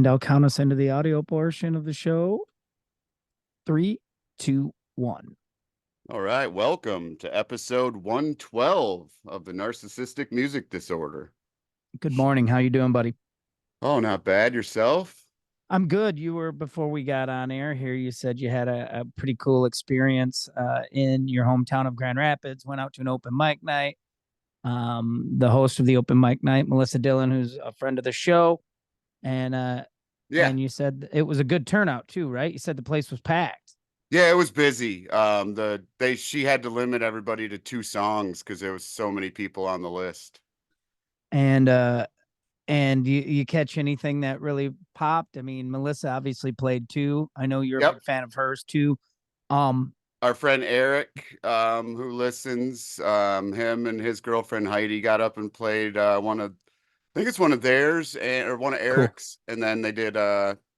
And I'll count us into the audio portion of the show. 3, 2, 1. All right. Welcome to episode 112 of the Narcissistic Music Disorder. Good morning. How you doing, buddy? Oh, not bad. Yourself? I'm good. You were, before we got on air here, you said you had a pretty cool experience in your hometown of Grand Rapids, went out to an open mic night. The host of the open mic night, Melissa Dillon, who's a friend of the show. And Yeah. you said it was a good turnout too, right? You said the place was packed. Yeah, it was busy. She had to limit everybody to 2 songs because there was so many people on the list. And you catch anything that really popped? I mean, Melissa obviously played too. I know you're a big fan of hers too. Our friend Eric, who listens, him and his girlfriend Heidi got up and played I think it's one of theirs or one of Eric's, cool. And then they did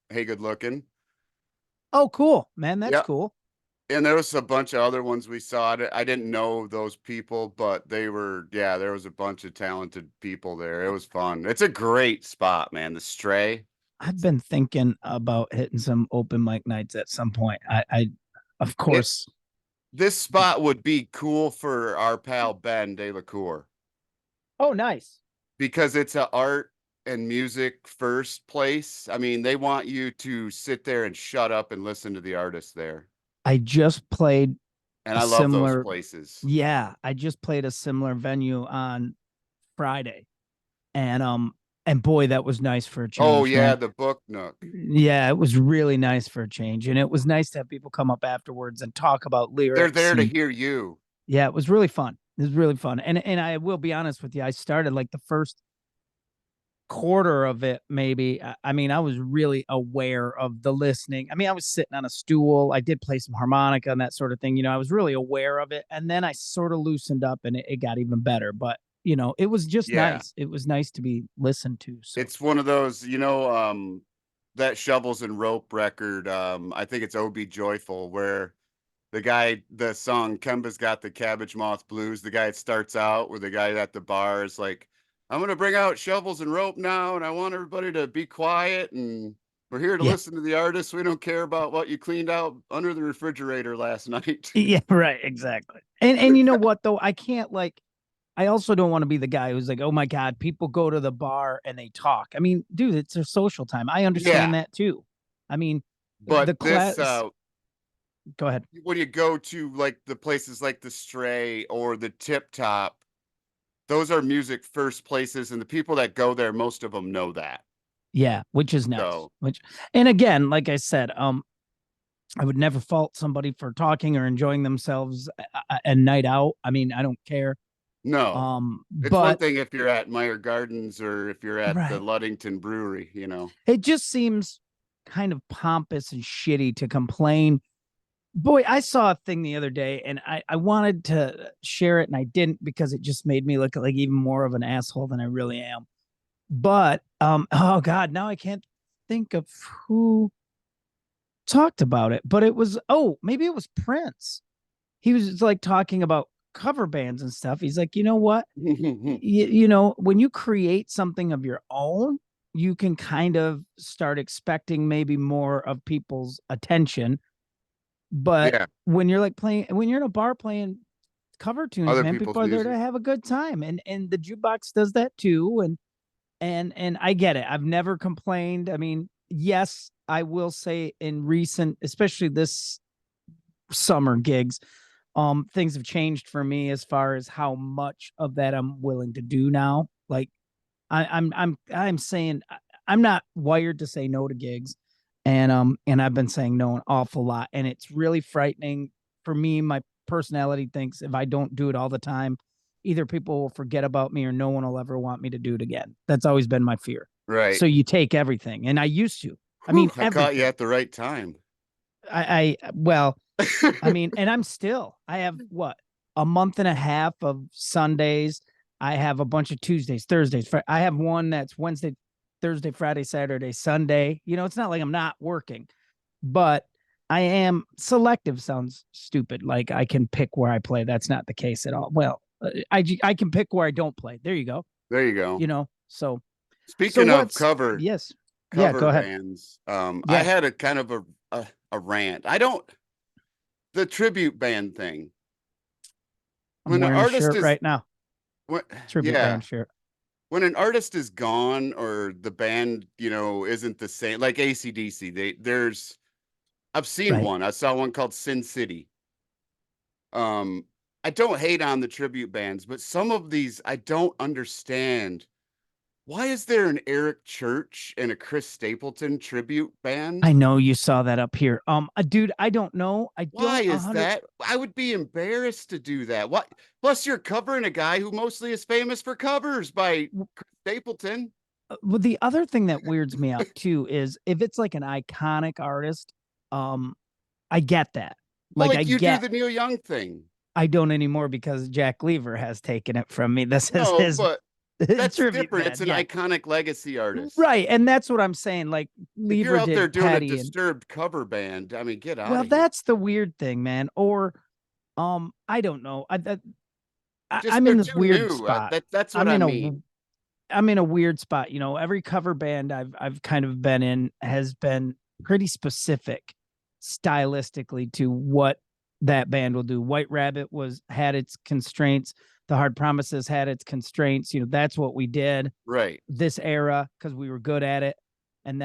Hey Good Looking. Oh, cool, man. That's cool. And there was a bunch of other ones we saw. I didn't know those people, but there was a bunch of talented people there. It was fun. It's a great spot, man. The Stray. I've been thinking about hitting some open mic nights at some point. Of course. This spot would be cool for our pal Ben De La Cour. Oh, nice. Because it's an art and music first place. I mean, they want you to sit there and shut up and listen to the artists there. I just played, and I love those places. Yeah, I just played a similar venue on Friday, and boy, that was nice for a change. Oh yeah, man. The Book Nook. Yeah, it was really nice for a change, and it was nice to have people come up afterwards and talk about lyrics. They're there to hear you. Yeah, it was really fun. It was really fun, and I will be honest with you, I started like the first quarter of it, maybe. I mean, I was really aware of the listening. I mean, I was sitting on a stool. I did play some harmonica and that sort of thing. I was really aware of it. And then I sort of loosened up and it got even better. But, it was just nice. It was nice to be listened to. So. It's one of those, that Shovels and Rope record. I think it's O.B. Joyful, where the song Kemba's Got the Cabbage Moth Blues, the guy that starts out where the guy at the bar is like, I'm going to bring out Shovels and Rope now, and I want everybody to be quiet, and we're here to listen to the artists. We don't care about what you cleaned out under the refrigerator last night. Yeah, right, exactly. And you know what, though? I also don't want to be the guy who's like, oh, my God, people go to the bar and they talk. I mean, dude, it's their social time. I understand that, too. I mean, but go ahead. When you go to, like, the places like the Stray or the Tip Top, those are music first places, and the people that go there, most of them know that. Yeah, which is nice. And again, like I said, I would never fault somebody for talking or enjoying themselves a night out. I mean, I don't care. No, it's one thing if you're at Meyer Gardens or if you're at the Ludington Brewery. It just seems kind of pompous and shitty to complain. Boy, I saw a thing the other day and I wanted to share it and I didn't because it just made me look like even more of an asshole than I really am. But, oh God, now I can't think of who talked about it, but maybe it was Prince. He was like talking about cover bands and stuff. He's like, you know what? When you create something of your own, you can kind of start expecting maybe more of people's attention. But when you're when you're in a bar playing cover tunes, man, people are there to have a good time. And the jukebox does that too. And I get it. I've never complained. I mean, yes, I will say in recent, especially this summer gigs, things have changed for me as far as how much of that I'm willing to do now. Like I'm saying I'm not wired to say no to gigs. And I've been saying no an awful lot, and it's really frightening for me. My personality thinks if I don't do it all the time, either people will forget about me or no one will ever want me to do it again. That's always been my fear. Right. So you take everything, and I used to. I mean, I caught you at the right time. Well, I mean, and I have a month and a half of Sundays. I have a bunch of Tuesdays, Thursdays. I have one that's Wednesday, Thursday, Friday, Saturday, Sunday. It's not like I'm not working, but I am selective. Sounds stupid. Like I can pick where I play. That's not the case at all. Well, I can pick where I don't play. There you go. So So speaking of cover, yes, Yeah, go cover ahead. bands, I Yeah, had a kind of a rant. I don't the tribute band thing. I'm When an wearing a artist shirt is right now. when, Tribute yeah, band shirt. when an artist is gone or the band, isn't the same, like AC/DC, I've seen Right. one. I saw one called Sin City. Um, I don't hate on the tribute bands, but some of these I don't understand. Why is there an Eric Church and a Chris Stapleton tribute I band? know you saw that up here. Dude, I don't know. I Why don't a is hundred. that? I would be embarrassed to do that. What? Plus, you're covering a guy who mostly is famous for covers by Chris Stapleton. Well, the other thing that weirds me out too is if it's like an iconic artist, um, I get that. Well, Like I like you do get the Neil Young thing. I don't anymore because Jack Lever has taken it from me. This is No, his but that's tribute different. It's band. an Yeah. iconic legacy artist. Right. And that's what I'm saying. Like If you're Lever out there did doing a Patty and Disturbed cover band, I mean, get out well, of here. that's the weird thing, man. Or I don't know. Just I'm they're in this too weird new. spot. That's what I'm I in a mean. I'm in a weird spot. You know, every cover band I've kind of been in has been pretty specific stylistically to what that band will do. White Rabbit had its constraints. The Hard Promises had its constraints. You know, that's what we did Right. this era because we were good at it. And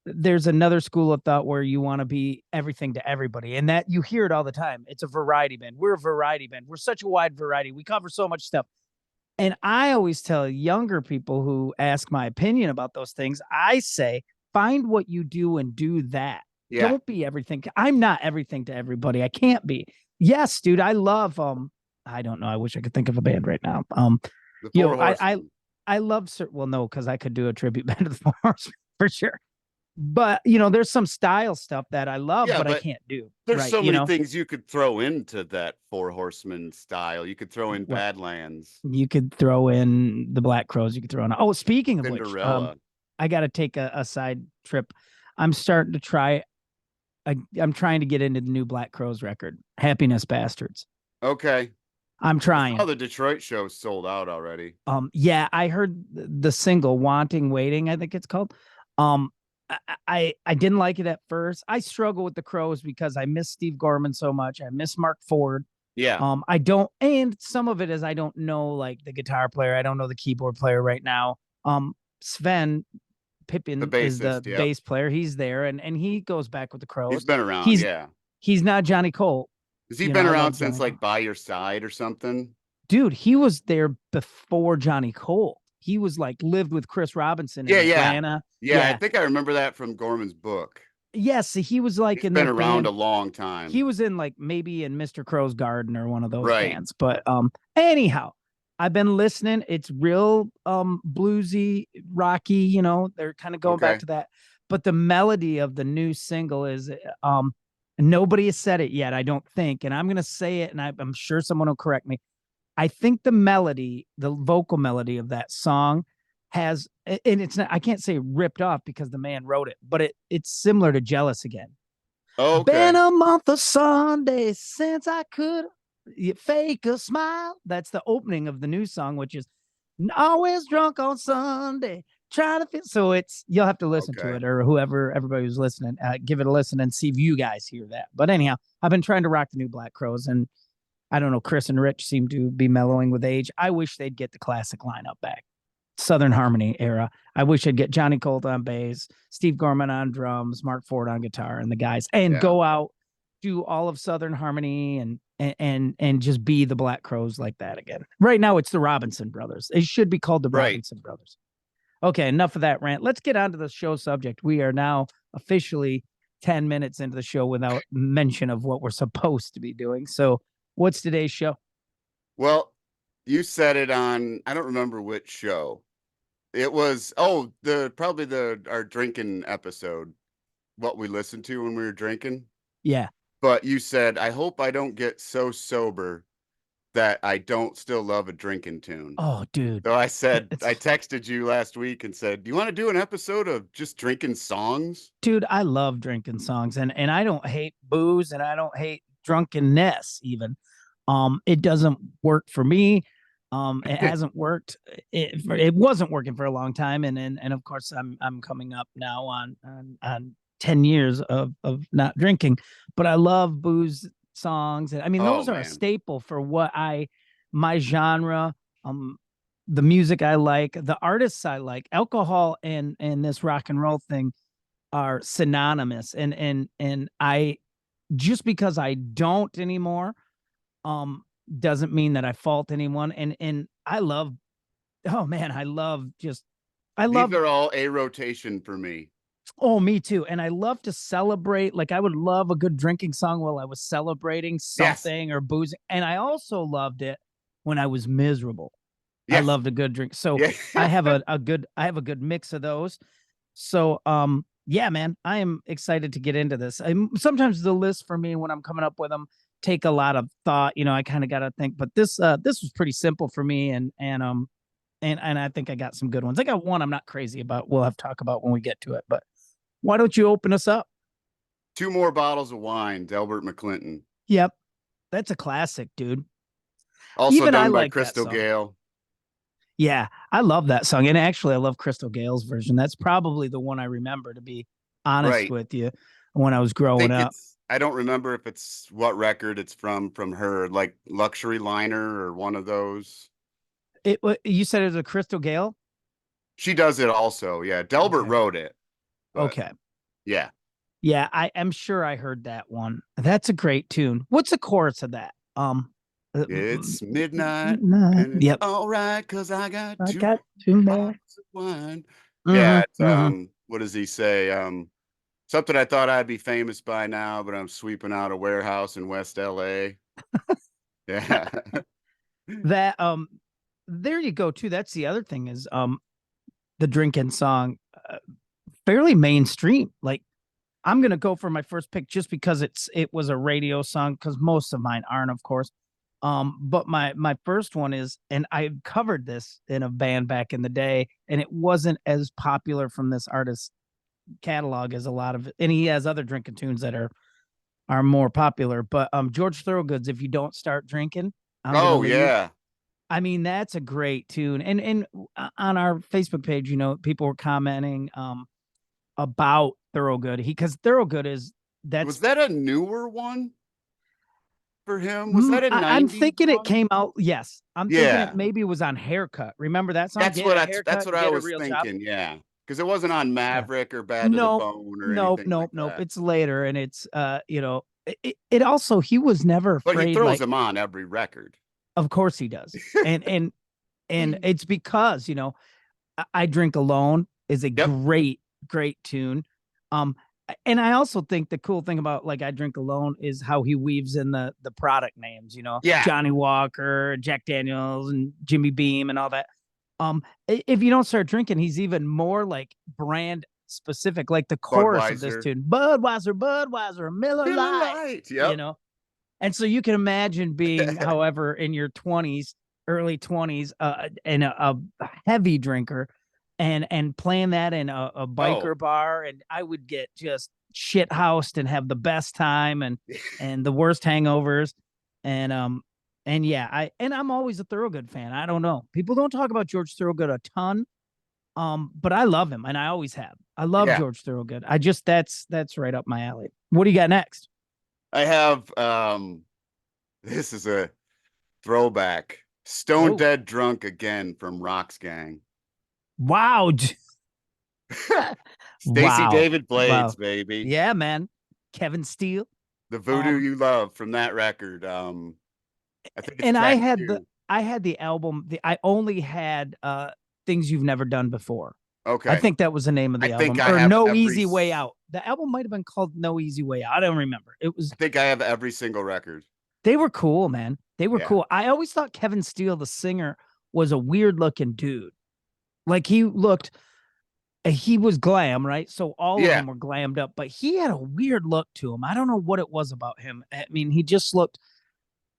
there's another school of thought where you want to be everything to everybody. And that you hear it all the time. It's a variety band. We're a variety band. We're such a wide variety. We cover so much stuff. And I always tell younger people who ask my opinion about those things, I say, find what you do and do that. Yeah. Don't be everything. I'm not everything to everybody. I can't be. Yes, dude, I love I don't know. I wish I could think of a band right now. The Four Horsemen. I love well, no, because I could do a tribute band to the Four Horsemen for sure. But there's some style stuff that I love, Yeah, but I but can't do. there's Right. so many things you could throw into that Four Horsemen style. You could throw in Well, Badlands, you could throw in the Black Crows. You could throw in. Oh, speaking of which, Cinderella. I got to take a side trip. I'm starting to try. I'm trying to get into the new Black Crows record, Happiness Bastards. Okay. I'm I saw trying. the Detroit show sold out already. Yeah, I heard the single "Wanting Waiting," I think it's called. Um, I didn't like it at first. I struggle with the Crows because I miss Steve Gorman so much. I miss Mark Ford. Yeah. I don't, and some of it is I don't know like the guitar player. I don't know the keyboard player right now. Sven The Pippin is the bassist. Yep. bass player. He's there, and he goes back with the He's Crows. been around. He's Yeah. he's not Johnny Cole. Has he been I around love since Johnny like Cole. By Your Side or something? Dude, he was there before Johnny Cole. He was like lived with Chris Robinson in Yeah. Yeah. Atlanta. Yeah. I Yeah. think I remember that from Gorman's book. Yes, he was like He's in been their around band. a long He time. was in like maybe in Mr. Crow's Garden or one of those Right. bands. But anyhow, I've been listening. It's real bluesy, rocky, they're kind of going back Okay. to that. But the melody of the new single is nobody has said it yet, I don't think. And I'm gonna say it, and I'm sure someone will correct me. I think the melody, the vocal melody of that song has, and it's not, I can't say ripped off because the man wrote it, but it's similar to Jealous Again. Oh, Been okay. a month of Sundays since I could fake a smile. That's the opening of the new song, which is always drunk on Sunday, trying to feel. So you'll have to listen to Okay. it, or whoever, everybody who's listening, give it a listen and see if you guys hear that. But anyhow, I've been trying to rock the new Black Crows, and I don't know, Chris and Rich seem to be mellowing with age. I wish they'd get the classic lineup back. Southern Harmony era. I wish I'd get Johnny Colt on bass, Steve Gorman on drums, Mark Ford on guitar, and the guys, and Yeah. go out, do all of Southern Harmony, and just be the Black Crows like that again. Right now, it's the Robinson Brothers. It should be called the Right. Robinson Brothers. Okay, enough of that rant. Let's get on to the show subject. We are now officially 10 minutes into the show without mention of what we're supposed to be doing. So, what's today's show? Well, you said it on, I don't remember which show. It was probably our drinking episode, what we listened to when we were drinking. Yeah. But you said, I hope I don't get so sober that I don't still love a drinking tune. Oh, dude. So I said, I texted you last week and said, do you want to do an episode of just drinking songs? Dude, I love drinking songs, and I don't hate booze, and I don't hate drunkenness even. It doesn't work for me. It hasn't worked. It wasn't working for a long time, and of course I'm coming up now on 10 years of not drinking, but I love booze songs. I mean, Oh those are a man. staple for what my genre, um, the music I like, the artists I like. Alcohol and this rock and roll thing are synonymous, and I just because I don't anymore, um, doesn't mean that I fault anyone. And I love, oh man, I These love, are all a rotation for me. oh, me too. And I love to celebrate. Like I would love a good drinking song while I was celebrating Yes. something or boozing. And I also loved it when I was miserable. I Yes. loved a good drink. So Yeah. I have a good mix of those. So yeah, man, I am excited to get into this. Sometimes the list for me when I'm coming up with them take a lot of thought. I kind of got to think, but this was pretty simple for me, and I think I got some good ones. I got one I'm not crazy about. We'll have to talk about when we get to it. But why don't you open us up? Two more bottles of wine, Delbert McClinton. Yep, that's a classic, dude. Also Even I done by like that Crystal song. Gale. Yeah, I love that song, and actually, I love Crystal Gale's version. That's probably the one I remember, to be honest Right. with you, when I was I growing think up. I don't remember if it's what record it's from her, like Luxury Liner or one of those. You said it was a Crystal Gale. She does it also. Yeah. Delbert Okay. wrote it, but Okay. yeah. Yeah, I am sure I heard that one. That's a great tune. What's the chorus of that? It's midnight Nah, and it's yep. all right because I got I two got too many. bottles of wine. Yeah, Mm-hmm, it's, mm-hmm. what does he say? Something I thought I'd be famous by now, but I'm sweeping out a warehouse in West LA. Yeah. That there you go too. That's the other thing is the drinking song, fairly mainstream. Like I'm gonna go for my first pick just because it was a radio song, because most of mine aren't, of course. But my first one is, and I covered this in a band back in the day, and it wasn't as popular from this artist catalog as a lot of it, and he has other drinking tunes that are more popular. But George Thorogood's "If You Don't Start Drinking, I'm Gonna Oh Leave." yeah. I mean, that's a great tune. And on our Facebook page, people were commenting about Thorogood. Because Thorogood is Was that's that a newer one for him? Was that a I'm 90s thinking it one? came out. Yes, I'm thinking it Yeah. maybe was on Haircut. Remember that song? Get a That's haircut what and I get a was real job. thinking, yeah. Because it wasn't on Yeah. Maverick or Bad to the Nope. Bone or Nope. anything like Nope. Nope. that. It's later, and it's it also, he was never But he afraid. throws Like, them on every record. of course he does, and it's because I Drink Alone is a Yep. great tune. Um, and I also think the cool thing about, like, I Drink Alone is how he weaves in the product names, Yeah. Johnny Walker, Jack Daniels, and Jimmy Beam, and all that. If you don't start drinking, he's even more like brand specific, like the chorus of this Budweiser. tune: Budweiser, Miller Miller Lite, Lite. you Yep. know. And so you can imagine being, however, in your 20s, early 20s, and a heavy drinker, and playing that in a Oh. biker bar, and I would get just shit housed and have the best time, and the worst hangovers, and yeah, I'm always a Thorogood fan. I don't know, people don't talk about George Thorogood a ton, but I love him, and I always have. I love Yeah. George Thorogood. That's right up my alley. What do you got next? I have this is a throwback. Stone Oh, Dead Drunk Again from Rocks Gang. wow. Stacy Wow. David Blades, Wow. baby. Yeah, man. Kevin Steele. The Voodoo Um, You Love from that record. I think it's and track two. I had the album, I only had Things You've Never Done Before. I Okay. think that was the name of I the think album, I or have No every Easy Way Out. The album might have been called No Easy Way Out. I don't remember. It was I think I have every single record. They were cool, man. They were Yeah. cool. I always thought Kevin Steele, the singer, was a weird looking dude. Like, he was glam, right? So all of Yeah. them were glammed up, but he had a weird look to him. I don't know what it was about him. I mean, he just looked,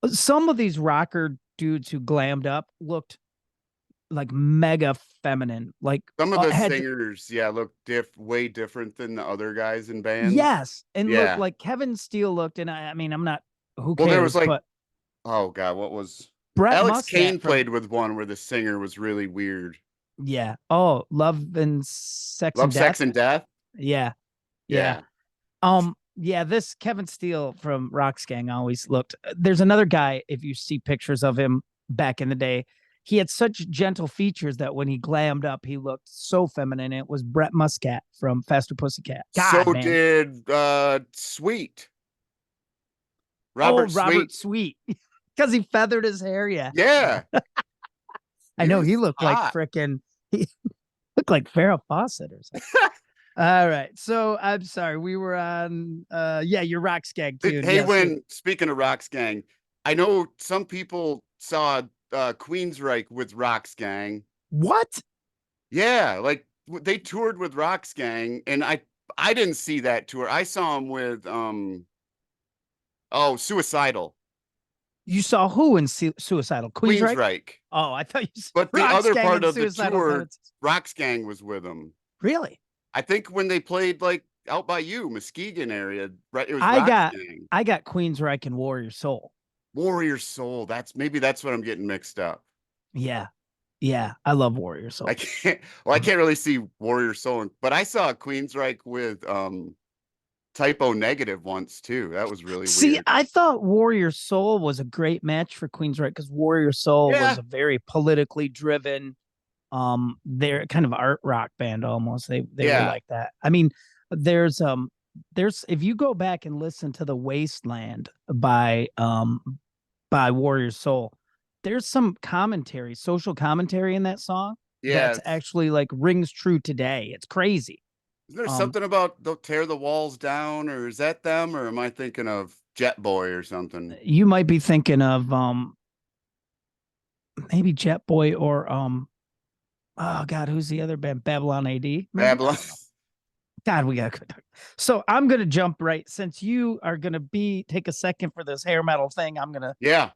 some of these rocker dudes who glammed up looked like mega feminine. Like, Some of the had, singers, yeah, look way different than the other guys in bands. yes, and look Yeah. like Kevin Steele looked, and I mean, I'm not, who Well, there was cares, like, but oh God, what was Brett Alex Muscat Kane from played with one where the singer was really weird. yeah. Oh, Love and Sex and Love, Death. Sex, and Death. Yeah. Yeah. Yeah. Yeah, this Kevin Steele from Rocks Gang always looked. There's another guy, if you see pictures of him back in the day, he had such gentle features that when he glammed up, he looked so feminine. It was Brett Muscat from Faster Pussycat. So God, man. did Sweet. Oh, Robert Robert Sweet. Sweet. Because he feathered his hair. Yeah. Yeah. I He know was he looked like hot. frickin' he looked like Farrah Fawcett or something. All right. So I'm sorry. We were on yeah, your Rock Skag tune. Hey, Yes, sir. when speaking of Rocks Gang, I know some people saw Queensryche with Rocks Gang. What? Yeah, like they toured with Rocks Gang, and I didn't see that tour. I saw them with Suicidal, You saw who in Suicidal? Queensryche? Queensryche. Oh, I thought you said But the Rocks other Gang part and of the Suicidal tour, Tendencies. Rocks Gang was with them. Really? I think when they played like out by you, Muskegon area, right? It was I Rocks got Gang. I got Queensryche and Warrior Soul. Warrior Soul. That's what I'm getting mixed up. Yeah. Yeah. I love Warrior I Soul. can't I can't really see Warrior Soul, but I saw Queensryche with Typo Negative once too. That was really See, weird. I thought Warrior Soul was a great match for Queensryche because Warrior Soul was Yeah. a very politically driven, they're kind of art rock band almost. They were Yeah. like that. I mean, there's there's if you go back and listen to the Wasteland by Warrior Soul, there's some commentary, social commentary in that song Yeah. that's actually like rings true today. It's crazy. Isn't there Um, something about they'll tear the walls down, or is that them, or am I thinking of Jet Boy or something? you might be thinking of maybe Jet Boy or oh God, who's the other band? Babylon AD, maybe? I Babylon. don't know. God, we got to. So I'm gonna jump right since you are gonna take a second for this hair metal thing. I'm gonna Yeah.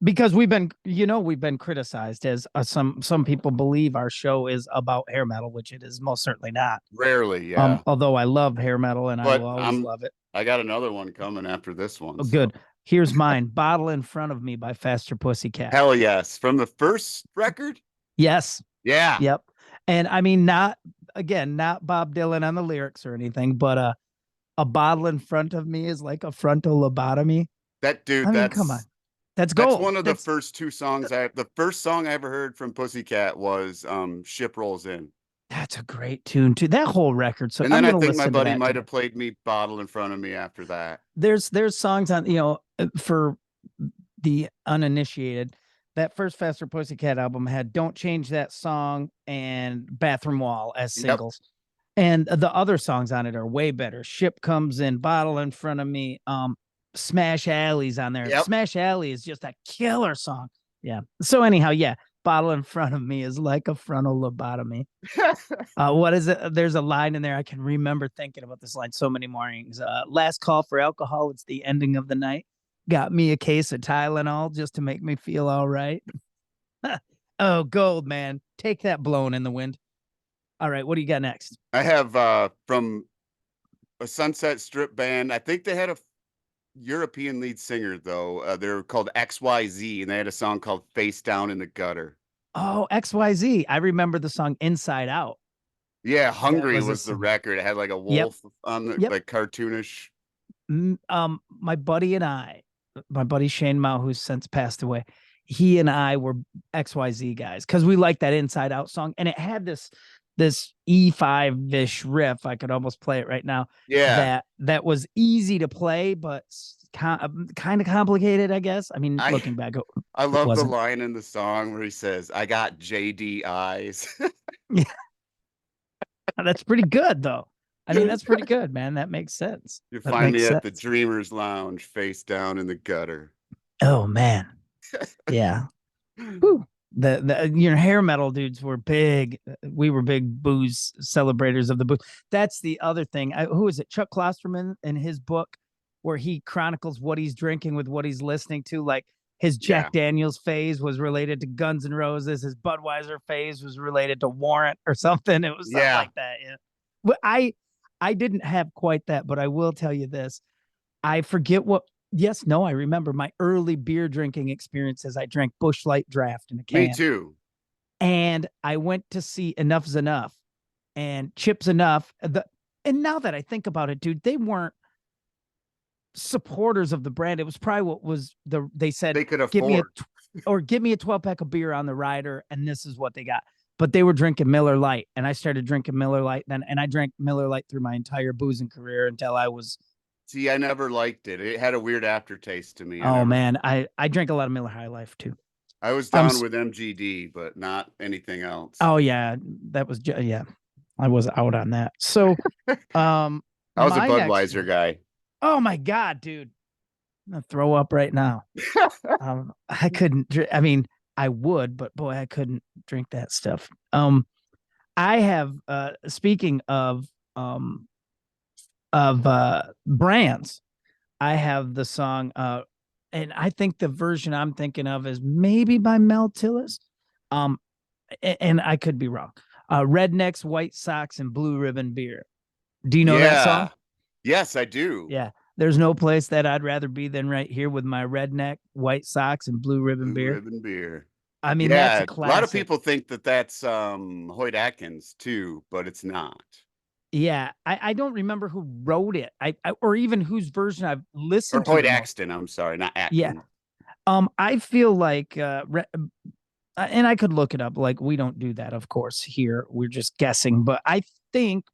because we've been criticized as some people believe our show is about hair metal, which it is most certainly not. Rarely, yeah. Although I love hair metal and I will But always love it. I got another one coming after this one. Oh, So good. Here's mine. Bottle in Front of Me by Faster Pussycat. hell yes. From the first record? Yes. Yeah. Yep. And I mean, not Bob Dylan on the lyrics or anything, but a bottle in front of me is like a frontal lobotomy. That dude, I mean, come on. That's that's gold. one of the That's first two songs the first song I ever heard from Pussycat was Ship Rolls In. that's a great tune too. That whole record. So And I'm then I gonna think my listen to buddy that might tonight. have played me Bottle in front of me after that. There's songs on, for the uninitiated, that first Faster Pussycat album had Don't Change That Song and Bathroom Wall as Yep. singles. And the other songs on it are way better. Ship Comes In, Bottle in Front of Me, Smash Alley's on there. Yep. Smash Alley is just a killer song. Yeah. So anyhow, yeah, Bottle in Front of Me is like a frontal lobotomy. What is it? There's a line in there. I can remember thinking about this line so many mornings. Last call for alcohol. It's the ending of the night. Got me a case of Tylenol just to make me feel all right. Oh, gold, man. Take that blowing in the wind. All right. What do you got next? I have from a Sunset Strip band. I think they had a European lead singer though. They're called XYZ, and they had a song called Face Down in the Gutter. Oh, XYZ. I remember the song Inside Out. Yeah, That Hungry was a was the song. record. It had like a Yep. wolf on the Yep. like cartoonish. My buddy and I, my buddy Shane Mao, who's since passed away, he and I were XYZ guys because we liked that Inside Out song, and it had this E5-ish riff. I could almost play it right now. Yeah. That was easy to play, but kind of complicated, I guess. I mean, looking back, I it love the wasn't. line in the song where he says, "I got JD eyes." Yeah, that's pretty good though. I mean, that's pretty good, man. That makes sense. You That find makes me at the sense. Dreamers Lounge, face down in the gutter. Oh man, yeah. Whew. The hair metal dudes were big. We were big booze celebrators of the booze. That's the other thing. Who is it? Chuck Klosterman in his book where he chronicles what he's drinking with what he's listening to. Like his Yeah. Jack Daniels phase was related to Guns N' Roses. His Budweiser phase was related to Warrant or something. It was something like that. Yeah. But I didn't have quite that, but I will tell you this. I forget what Yes, no, I remember my early beer drinking experiences. I drank Busch Light Draft in a Me can, too. and I went to see Enough's Enough and Chips Enough. And now that I think about it, dude, they weren't supporters of the brand. It was probably what was they said, They could give me afford. give me a 12 pack of beer on the rider, and this is what they got. But they were drinking Miller Lite, and I started drinking Miller Lite then, and I drank Miller Lite through my entire boozing career until I was. See, I never liked it. It had a weird aftertaste to me. I Oh never. man, I drank a lot of Miller High Life too. I was Um. down with MGD, but not anything else. Oh yeah, that was yeah. I was out on that. So, um, I was a my next. Budweiser guy. Oh my god, dude, I'm gonna throw up right now. I couldn't. I mean, I would, but boy, I couldn't drink that stuff. I have. Speaking of brands, I have the song. And I think the version I'm thinking of is maybe by Mel Tillis. Um, and I could be wrong. Rednecks, White Sox, and Blue Ribbon Beer. Do you know that song? Yeah. Yes, I do. Yeah. There's no place that I'd rather be than right here with my redneck, White Sox, and Blue Ribbon Blue Beer. Ribbon Beer. I mean, that's a Yeah, a lot of classic. people think that that's Hoyt Atkins too, but it's not. Yeah, I don't remember who wrote it. Or even whose version I've Or listened to Hoyt the most. Axton, I'm sorry, not Yeah. Atkins. I feel like and I could look it up. Like we don't do that, of course, here. We're just guessing, but I think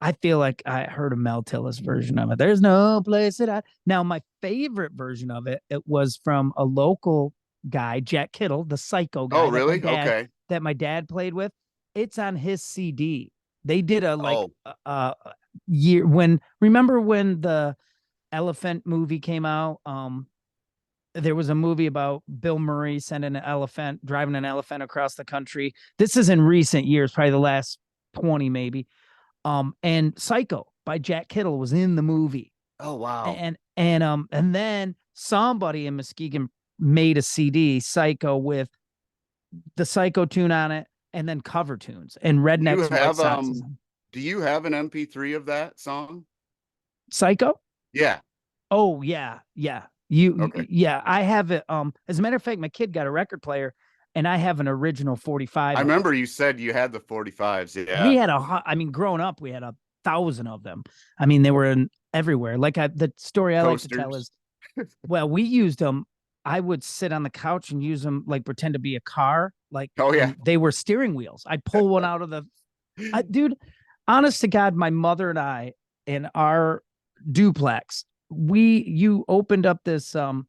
I feel like I heard a Mel Tillis version of it. There's no place that I now my favorite version of it, it was from a local guy, Jack Kittle, the psycho Oh, guy really? Okay. that my dad played with. It's on his CD. They did a like Oh, year when remember when the Elephant movie came out? There was a movie about Bill Murray sending an elephant, driving an elephant across the country. This is in recent years, probably the last 20 maybe. And Psycho by Jack Kittle was in the movie. oh wow. And then somebody in Muskegon made a CD, Psycho, with the Psycho tune on it and then cover tunes and Do you Rednecks and White have Sox. do you have an MP3 of that song? Psycho? Yeah. Oh yeah, yeah. Okay. Yeah, I have it. As a matter of fact, my kid got a record player and I have an original I 45 of it. remember you said you had the 45s. We Yeah. had I mean, growing up, we had 1,000 of them. I mean, they were in everywhere. The story I like to tell Coasters. is, well, we used them. I would sit on the couch and use them like pretend to be a car, like, Oh yeah. and they were steering wheels. I'd pull one out of dude, honest to God, my mother and I in our duplex, you opened up this end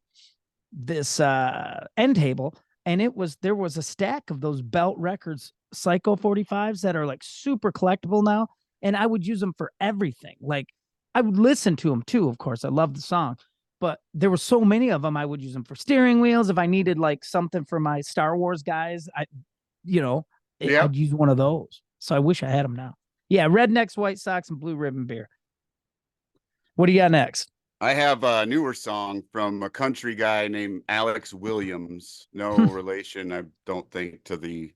table and there was a stack of those belt records Psycho 45s that are like super collectible now, and I would use them for everything. Like I would listen to them too, of course. I love the song, but there were so many of them. I would use them for steering wheels if I needed like something for my Star Wars guys. You know Yep. I'd use one of those. So I wish I had them now. Yeah, Rednecks, White Sox, and Blue Ribbon Beer. What do you got next? I have a newer song from a country guy named Alex Williams. No relation, I don't think, to the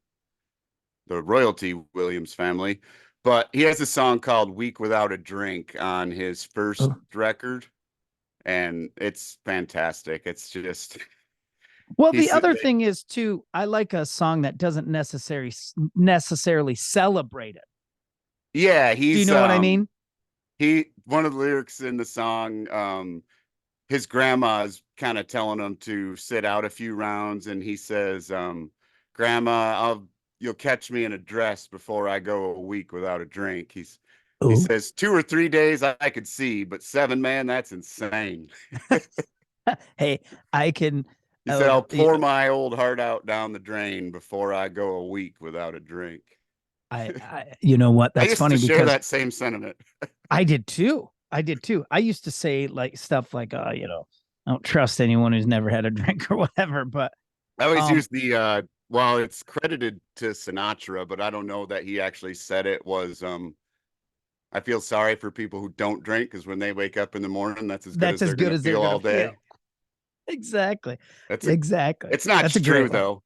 royalty Williams family, but he has a song called "Week Without a Drink" on his first Oh. record, and it's fantastic. It's just Well, the he's other thing is too, I like a song that doesn't necessarily celebrate it. yeah, Do you he's know what I mean? he one of the lyrics in the song, his grandma's kind of telling him to sit out a few rounds, and he says, "Grandma, you'll catch me in a dress before I go a week without a drink." He Oh, says 2 or 3 days I could see, but seven, man, that's insane. hey, I can. He said, "I'll You pour know, my old heart out down the drain before I go a week without a drink." you know what? I That's used to funny share because that same sentiment. I did too. I did too. I used to say like stuff like, I don't trust anyone who's never had a drink or whatever. But I always um, use the well, it's credited to Sinatra, but I don't know that he actually said it was I feel sorry for people who don't drink because when they wake up in the morning, that's as good that's as as they're good gonna as they're feel gonna all day. feel. Exactly. That's a Exactly. it's not That's a true great one. though.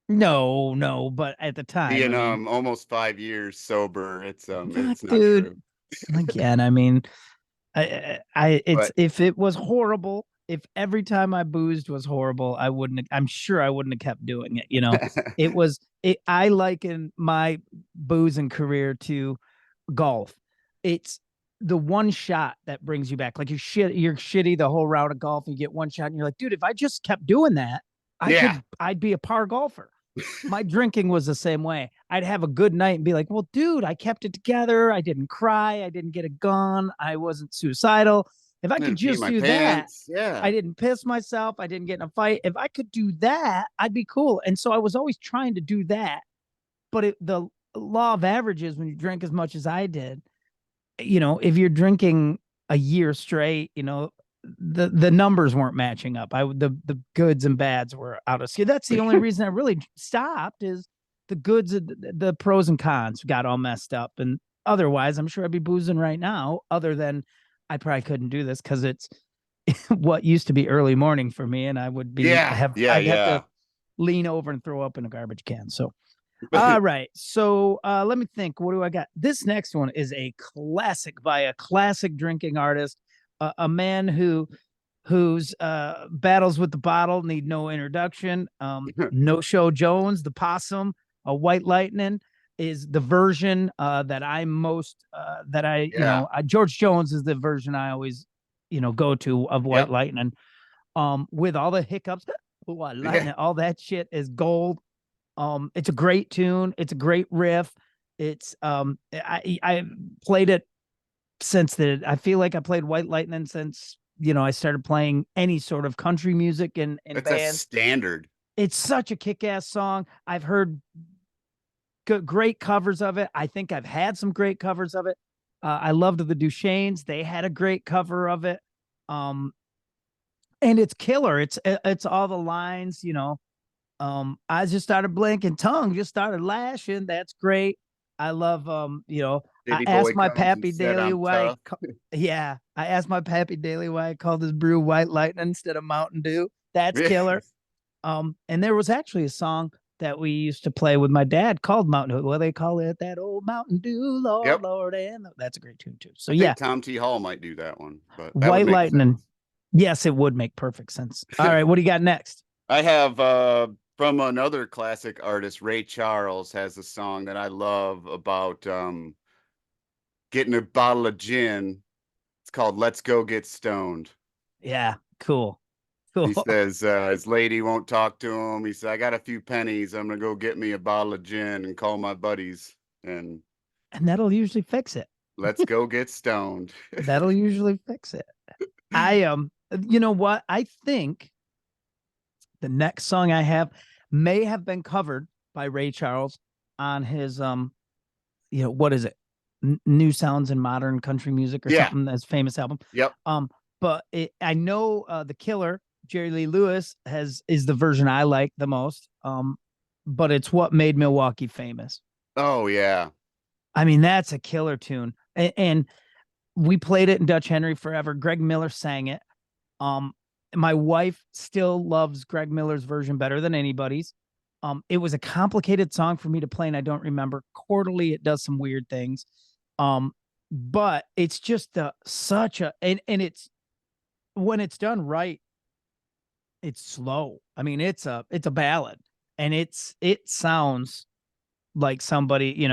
No, no, but at the time, I Being mean, almost 5 years sober, fuck, it's not dude. true. Again, I mean, it's But if it was horrible, if every time I boozed was horrible, I'm sure I wouldn't have kept doing it. You know, it was it. I liken my boozing career to golf. It's the one shot that brings you back. Like you're shitty the whole round of golf. And you get one shot, and you're like, dude, if I just kept doing that, Yeah. I'd be a par golfer. My drinking was the same way. I'd have a good night and be like, well, dude, I kept it together. I didn't cry. I didn't get a gun. I wasn't suicidal. If I I could didn't pee just my do that, pants. Yeah. I didn't piss myself. I didn't get in a fight. If I could do that, I'd be cool. And so I was always trying to do that. But the law of averages, when you drink as much as I did, you know, if you're drinking a year straight, you know, the numbers weren't matching up. The goods and bads were out of scale. That's the only reason I really stopped is the goods, the pros and cons got all messed up. And otherwise, I'm sure I'd be boozing right now. Other than I probably couldn't do this because it's what used to be early morning for me, and I would be Yeah. Yeah. I'd have to Yeah. lean over and throw up in a garbage can. So all right. So let me think. What do I got? This next one is a classic by a classic drinking artist, a man whose battles with the bottle need no introduction. No Show Jones, the possum, a White Lightning is the version that I'm most that I you Yeah. know George Jones is the version I always go to of White Yep. Lightning. With all the hiccups, White Yeah. Lightning, all that shit is gold. It's a great tune. It's a great riff. It's I played it since I feel like I played White Lightning since I started playing any sort of country music in It's a bands. standard. It's such a kick-ass song. I've heard great covers of it. I think I've had some great covers of it. I loved the Duchesnes. They had a great cover of it. Um, and it's killer. It's all the lines, I just started blinking, tongue just started lashing. That's great. I love I City boy asked my comes and pappy said daily I'm why tough. yeah, I asked my pappy daily why I called this brew White Lightning instead of Mountain Dew. That's killer. And there was actually a song that we used to play with my dad called Mountain Dew. Well, they call it that old Mountain Dew, Lord, Yep. Lord, and that's a great tune too. So I yeah, think Tom T. Hall might do that one, but that would White make Lightning. sense. Yes, it would make perfect sense. All right, what do you got next? I have from another classic artist, Ray Charles has a song that I love about getting a bottle of gin. It's called Let's Go Get Stoned. Yeah, cool. He Cool. says his lady won't talk to him. He said, I got a few pennies. I'm gonna go get me a bottle of gin and call my buddies and And that'll usually fix it. let's go get stoned. That'll usually fix it. I you know what? I think the next song I have may have been covered by Ray Charles on his what is it? New Sounds in Modern Country Music or Yeah. something, that's famous album. Yep. But I know the Killer, Jerry Lee Lewis is the version I like the most. But it's What Made Milwaukee Famous. Oh yeah. I mean, that's a killer tune. And we played it in Dutch Henry forever. Greg Miller sang it. Um, my wife still loves Greg Miller's version better than anybody's. It was a complicated song for me to play, and I don't remember. Quarterly, it does some weird things. But it's just such a and it's when it's done right, it's slow. I mean, it's a ballad, and it sounds like somebody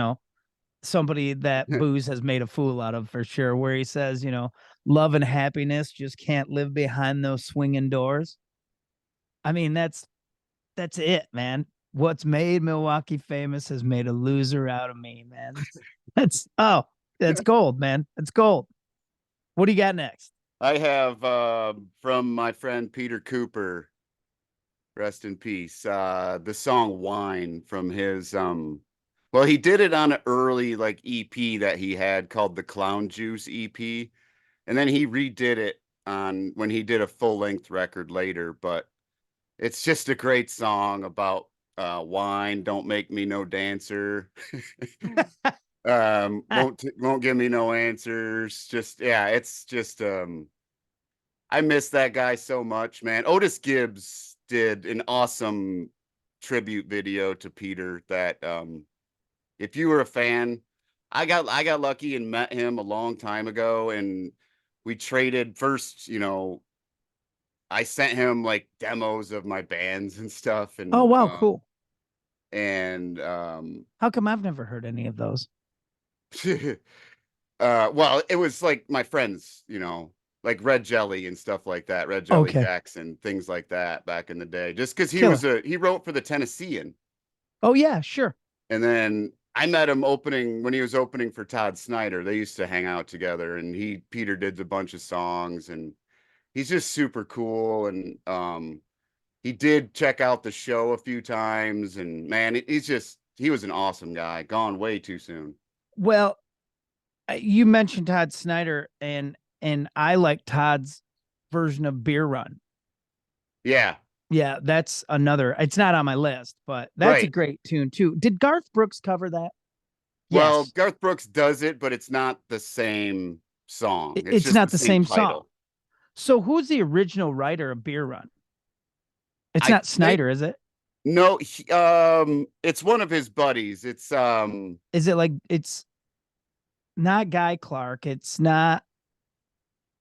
that booze has made a fool out of for sure, where he says, love and happiness just can't live behind those swinging doors. I mean, that's it, man. What's made Milwaukee famous has made a loser out of me, man. That's gold, man. That's gold. What do you got next? I have from my friend Peter Cooper, rest in peace, the song Wine from his well, he did it on an early like EP that he had called the Clown Juice EP, and then he redid it on when he did a full-length record later, but it's just a great song about wine, don't make me no dancer. Won't give me no answers. Just yeah, it's just I miss that guy so much, man. Otis Gibbs did an awesome tribute video to Peter that if you were a fan, I got lucky and met him a long time ago and we traded first, I sent him like demos of my bands and stuff, Oh, wow, cool. and How come I've never heard any of those? well, it was like my friends, like Red Jelly and stuff like that, Red Jelly Okay, Jackson, things like that back in the day. Just because killer. he wrote for the Tennessean, Oh, yeah, sure. and then I met him opening when he was opening for Todd Snyder. They used to hang out together, and Peter did a bunch of songs, and he's just super cool. And he did check out the show a few times, and man, he was an awesome guy. Gone way too soon. Well, you mentioned Todd Snyder, and I like Todd's version of Beer Run. Yeah, Yeah, that's another. It's not on my list, but that's a right. great tune too. Did Garth Brooks cover that? Well, Yes. Garth Brooks does it, but it's not the same song. It's It's just not the the same same song. title. So who's the original writer of Beer Run? It's I not think Snyder, is it? no, it's one of his buddies. Is it like it's not Guy Clark? It's not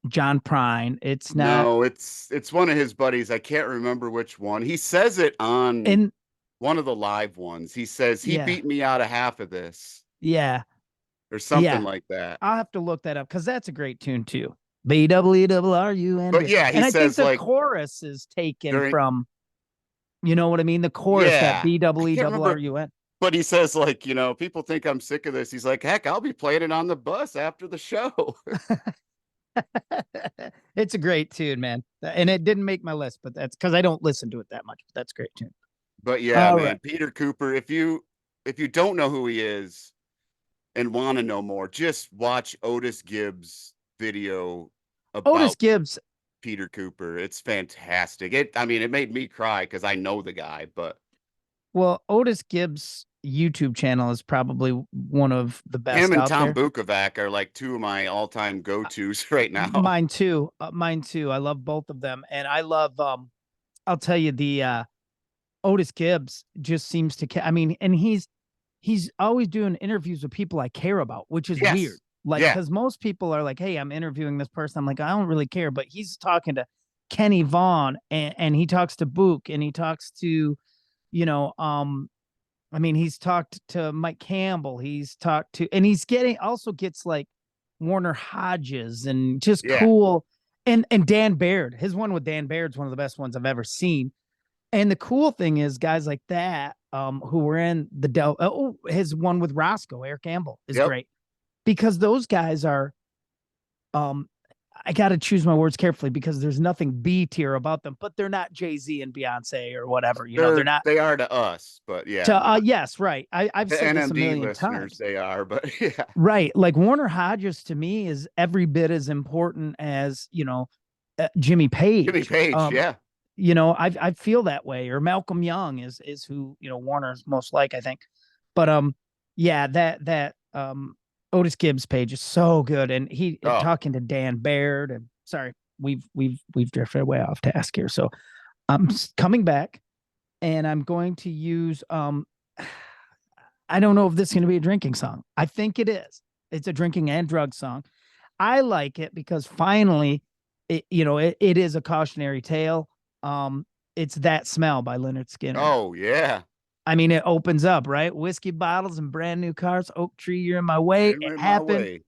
John Prine. It's not no, it's one of his buddies. I can't remember which one. He says it on and one of the live ones. He says he yeah, beat me out of half of this yeah, or something yeah. like that. I'll have to look that up because that's a great tune too. BWRUN But beer. yeah, he And I think says the like chorus is taken during from, you know what I mean? The chorus, that yeah, I can't remember. BWRUN. But he says, like, people think I'm sick of this. He's like, heck, I'll be playing it on the bus after the show. It's a great tune, man. And it didn't make my list, but that's because I don't listen to it that much. But that's a great tune. But yeah, All man, right. Peter Cooper, if you don't know who he is and want to know more, just watch Otis Gibbs' video Otis about Gibbs. Peter Cooper. It's fantastic. I mean, it made me cry because I know the guy, but Well, Otis Gibbs' YouTube channel is probably one of the him best and out Tom there. Bukovac are like two of my all-time go-tos right now. Mine too. Mine too. I love both of them. And I love I'll tell you the Otis Gibbs just seems to I mean, and he's always doing interviews with people I care about, which is weird. Yes. Like, Yeah. because most people are like, hey, I'm interviewing this person. I'm like, I don't really care. But he's talking to Kenny Vaughn, and he talks to Book, and he talks to, you know, I mean, he's talked to Mike Campbell. He's talked to, and he's getting also gets like Warner Hodges and just Yeah. cool. And Dan Baird, his one with Dan Baird's one of the best ones I've ever seen. And the cool thing is, guys like that, who were in the his one with Roscoe, Eric Campbell is Yep. great because those guys are, um, I got to choose my words carefully because there's nothing B tier about them, but they're not Jay-Z and Beyonce or whatever. They're not They are to us, but yeah, to, not yes, right. I've to said this a NMD million listeners, times. they are, but yeah. Right. Like Warner Hodges to me is every bit as important as, Jimmy Jimmy Page. Page, yeah. I feel that way. Or Malcolm Young is who, Warner's most like, I think. But yeah, that Otis Gibbs page is so good. And he Oh, talking to Dan Baird, and sorry, we've drifted way off task here. So I'm coming back, and I'm going to use I don't know if this is going to be a drinking song. I think it is. It's a drinking and drug song. I like it because finally, it is a cautionary tale. Um, it's That Smell by Leonard Skinner. oh yeah. I mean, it opens up, right? Whiskey bottles and brand new cars. Oak tree, you're in my way. You're It in my happened. way. Is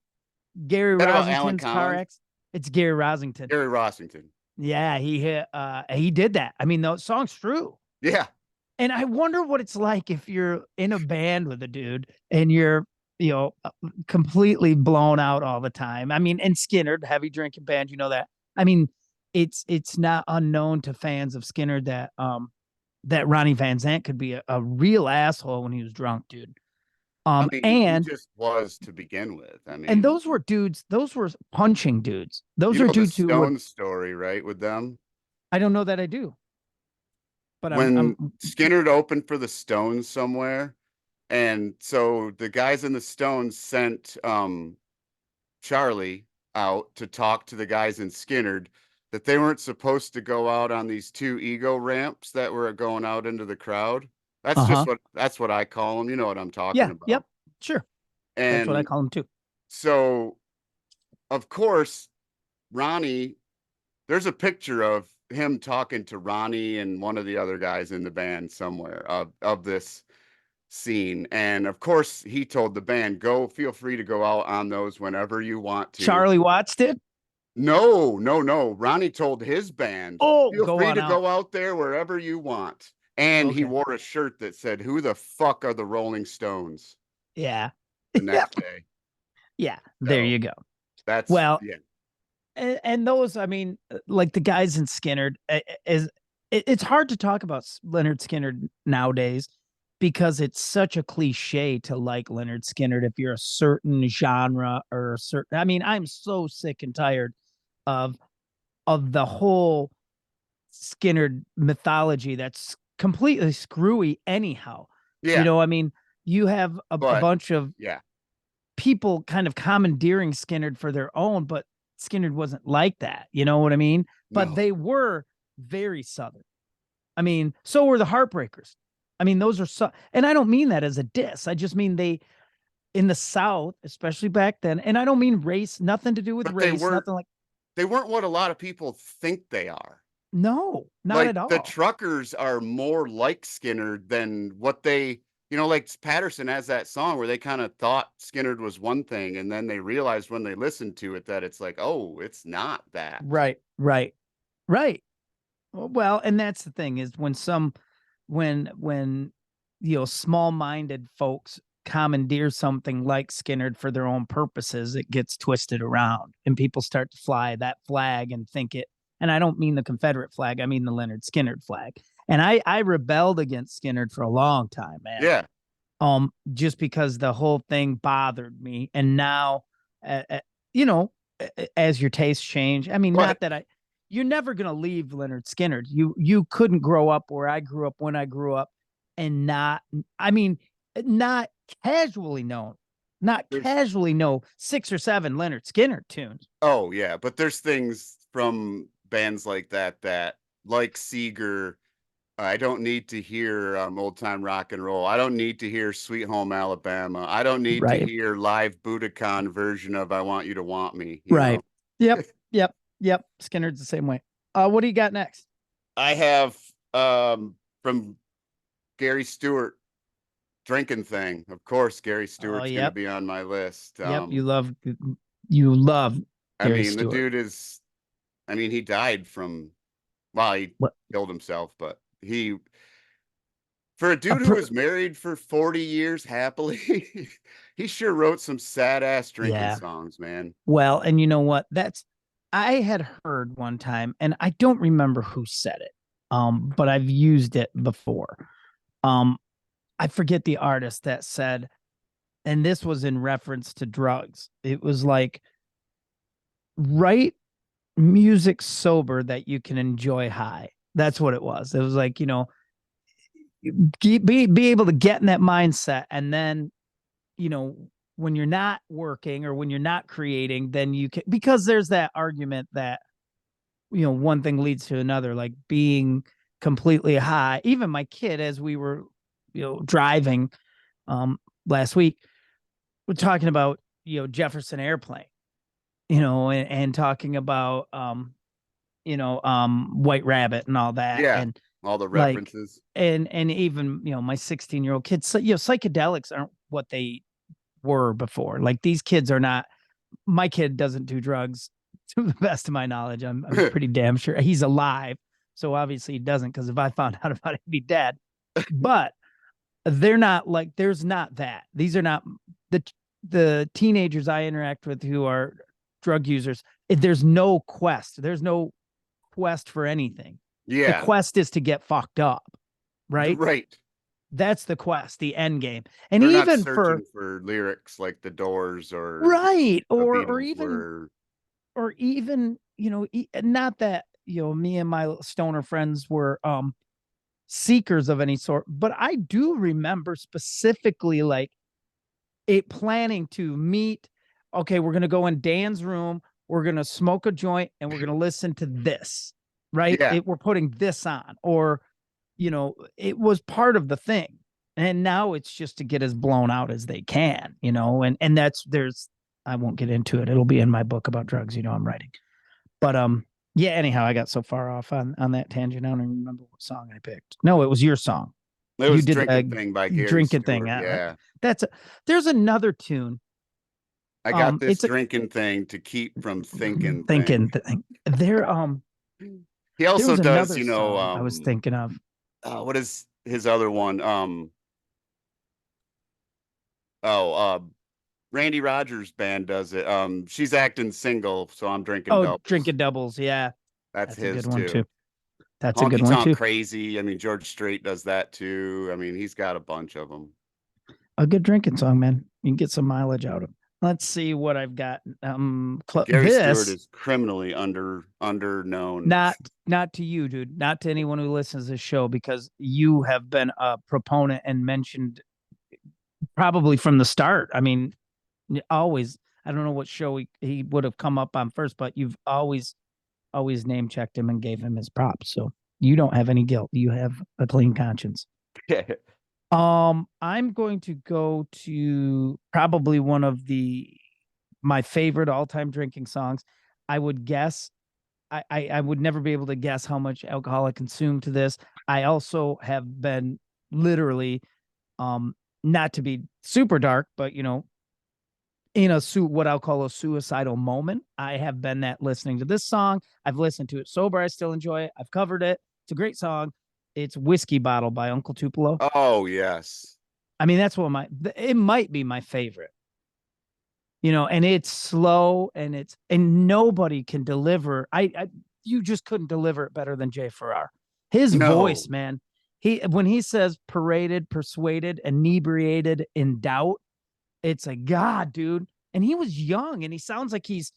Gary that about Alan Rosington's car Collins? accident. It's Gary Rosington. Gary Rossington. Yeah, he did that. I mean, the song's true. Yeah. And I wonder what it's like if you're in a band with a dude and you're, completely blown out all the time. I mean, and Skinner, heavy drinking band, you know that. I mean, it's not unknown to fans of Skinner that Ronnie Van Zant could be a real asshole when he was drunk, dude. I mean, he And just was to begin with. I those mean, were dudes, those were punching dudes. Those you are know the dudes who would. Stones story, right? With them. I don't know that I do, but I'm When Skinner opened for the Stones somewhere, and so the guys in the Stones sent Charlie out to talk to the guys in Skinnerd that they weren't supposed to go out on these two ego ramps that were going out into the crowd. uh-huh. That's what I call them. You know what I'm talking Yeah, about. yep, sure. That's what I And call them too. so, of course, Ronnie, there's a picture of him talking to Ronnie and one of the other guys in the band somewhere of this scene. And of course, he told the band, "Go, feel free to go out on those whenever you want to." Charlie Watts did. No, no, no. Ronnie told his band, Oh, "Feel go free on to out. go out there wherever you want." And he Okay. wore a shirt that said, "Who the fuck are the Rolling Stones?" Yeah. the Yep. next day. Yeah. There So you go. that's, Well, yeah, and those, I mean, like the guys in Skinner, is it's hard to talk about Leonard Skinner nowadays because it's such a cliche to like Leonard Skinner if you're a certain genre or a certain. I mean, I'm so sick and tired of the whole Skinner mythology that's completely screwy. Anyhow, yeah, I mean, you have a but bunch of yeah, people kind of commandeering Skinnerd for their own, but Skinnerd wasn't like that. You know what I mean? But no, they were very Southern. I mean, so were the Heartbreakers. I mean, those are so, and I don't mean that as a diss. I just mean they in the South, especially back then, and I don't mean race, nothing to do with but they race, weren't nothing like, they weren't what a lot of people think they are. no, not Like at the all. truckers are more like Skinner than what they, like Patterson has that song where they kind of thought Skinner was one thing, and then they realized when they listened to it that it's like, oh, it's not that. Right, right, right. Well, and that's the thing is when small-minded folks commandeer something like Skinnerd for their own purposes, it gets twisted around and people start to fly that flag and think it. And I don't mean the Confederate flag, I mean the Leonard Skinner flag. And I rebelled against Skinnerd for a long time, man. Yeah, Just because the whole thing bothered me. And now, uh, uh, you know, as your tastes change, I mean, but not that you're never gonna leave Leonard Skinner. You couldn't grow up where I grew up when I grew up, and not, I mean, not casually known, not there's casually know 6 or 7 Leonard Skinner tunes. oh yeah, but there's things from bands like that like Seeger. I don't need to hear old time rock and roll. I don't need to hear Sweet Home Alabama. I don't need to Right. hear live Budokan version of I Want You to Want Me, Right. Yep. Yep. Yep. Skinner's the same way. What do you got next? I have from Gary Stewart, Drinking Thing. Of course, Gary Oh, Stewart's going to yep. be on my list. Yep. You love I Gary mean, the Stewart. dude is, I mean, he died from, well, he What killed himself, but he, for a a dude who per- was married for 40 years happily, he sure wrote some sad ass drinking yeah. songs, man. Well, and you know what? I had heard one time, and I don't remember who said it. But I've used it before. Um, I forget the artist that said, and this was in reference to drugs. It was like, write music sober that you can enjoy high. That's what it was. It was like, be able to get in that mindset, and then, you know, when you're not working or when you're not creating, then you can, because there's that argument that, one thing leads to another, like being completely high. Even my kid, as we were, driving last week, we're talking about, Jefferson Airplane, and talking about White Rabbit and all that. Yeah, And all the like, references. and even, my 16-year-old kids, so, psychedelics aren't what they were before. Like, these kids are not, my kid doesn't do drugs to the best of my knowledge. I'm pretty damn sure he's alive. So obviously he doesn't, because if I found out about it, he'd be dead. But they're not like, there's not that. These are not the teenagers I interact with who are drug users. There's no quest. There's no quest for anything. The Yeah, quest is to get fucked up, right? right. That's the quest, the end game. And They're not even for, searching for lyrics like the Doors or right, the or Beatles even, were. not that, me and my stoner friends were seekers of any sort, but I do remember specifically, like, it planning to meet. Okay, we're gonna go in Dan's room, we're gonna smoke a joint, and we're gonna listen to this, right? Yeah, We're putting this on, or, it was part of the thing. And now it's just to get as blown out as they can, and I won't get into it. It'll be in my book about drugs, I'm writing. But Yeah, anyhow, I got so far off on that tangent. I don't even remember what song I picked. No, it was your song. It You was did Drinking Thing by Gary drinking thing. Stewart. Yeah. That's a, there's another tune. I got this It's a drinking thing to keep from thinking thing. thinking thing. He There also was does, another song I was thinking of. what is his other one? Oh, Randy Rogers band does it. She's acting single, so I'm drinking Oh, doubles. drinking doubles. Yeah, That's that's a good his one too. too. That's a good Honky one Tonk too. Crazy. I mean, George Strait does that too. I mean, he's got a bunch of them. A good drinking song, man. You can get some mileage out of it. Let's see what I've got. Gary Stewart This is criminally underknown. not not to you, dude. Not to anyone who listens to this show because you have been a proponent and mentioned probably from the start. I mean, always. I don't know what show he would have come up on first, but you've always name checked him and gave him his props. So you don't have any guilt. You have a clean conscience. I'm going to go to probably one of my favorite all-time drinking songs. I would guess I would never be able to guess how much alcohol I consumed to this. I also have been literally not to be super dark, but in what I'll call a suicidal moment. I have been that listening to this song. I've listened to it sober. I still enjoy it. I've covered it. It's a great song. It's Whiskey Bottle by Uncle Tupelo. Oh, yes. I mean, that's it might be my favorite, and it's slow and nobody can deliver. You just couldn't deliver it better than Jay Farrar. His No. voice, man. When he says paraded, persuaded, inebriated, in doubt, it's like, God, dude. And he was young and he sounds like he's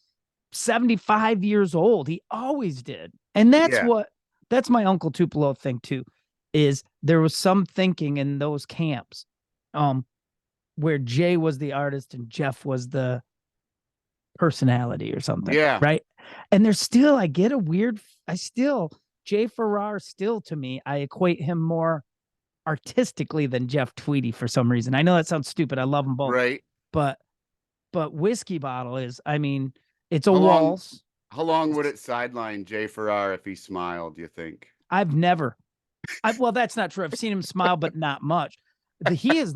75 years old. He always did. And Yeah. that's my Uncle Tupelo thing too, is there was some thinking in those camps where Jay was the artist and Jeff was the personality or something. Yeah. Right. And there's still, Jay Farrar still to me, I equate him more artistically than Jeff Tweedy for some reason. I know that sounds stupid. I love them both. Right. But Whiskey Bottle is, I mean, it's a How long waltz. how long would it sideline Jay Farrar if he smiled, do you think? I've never, well, that's not true. I've seen him smile, but not much. He is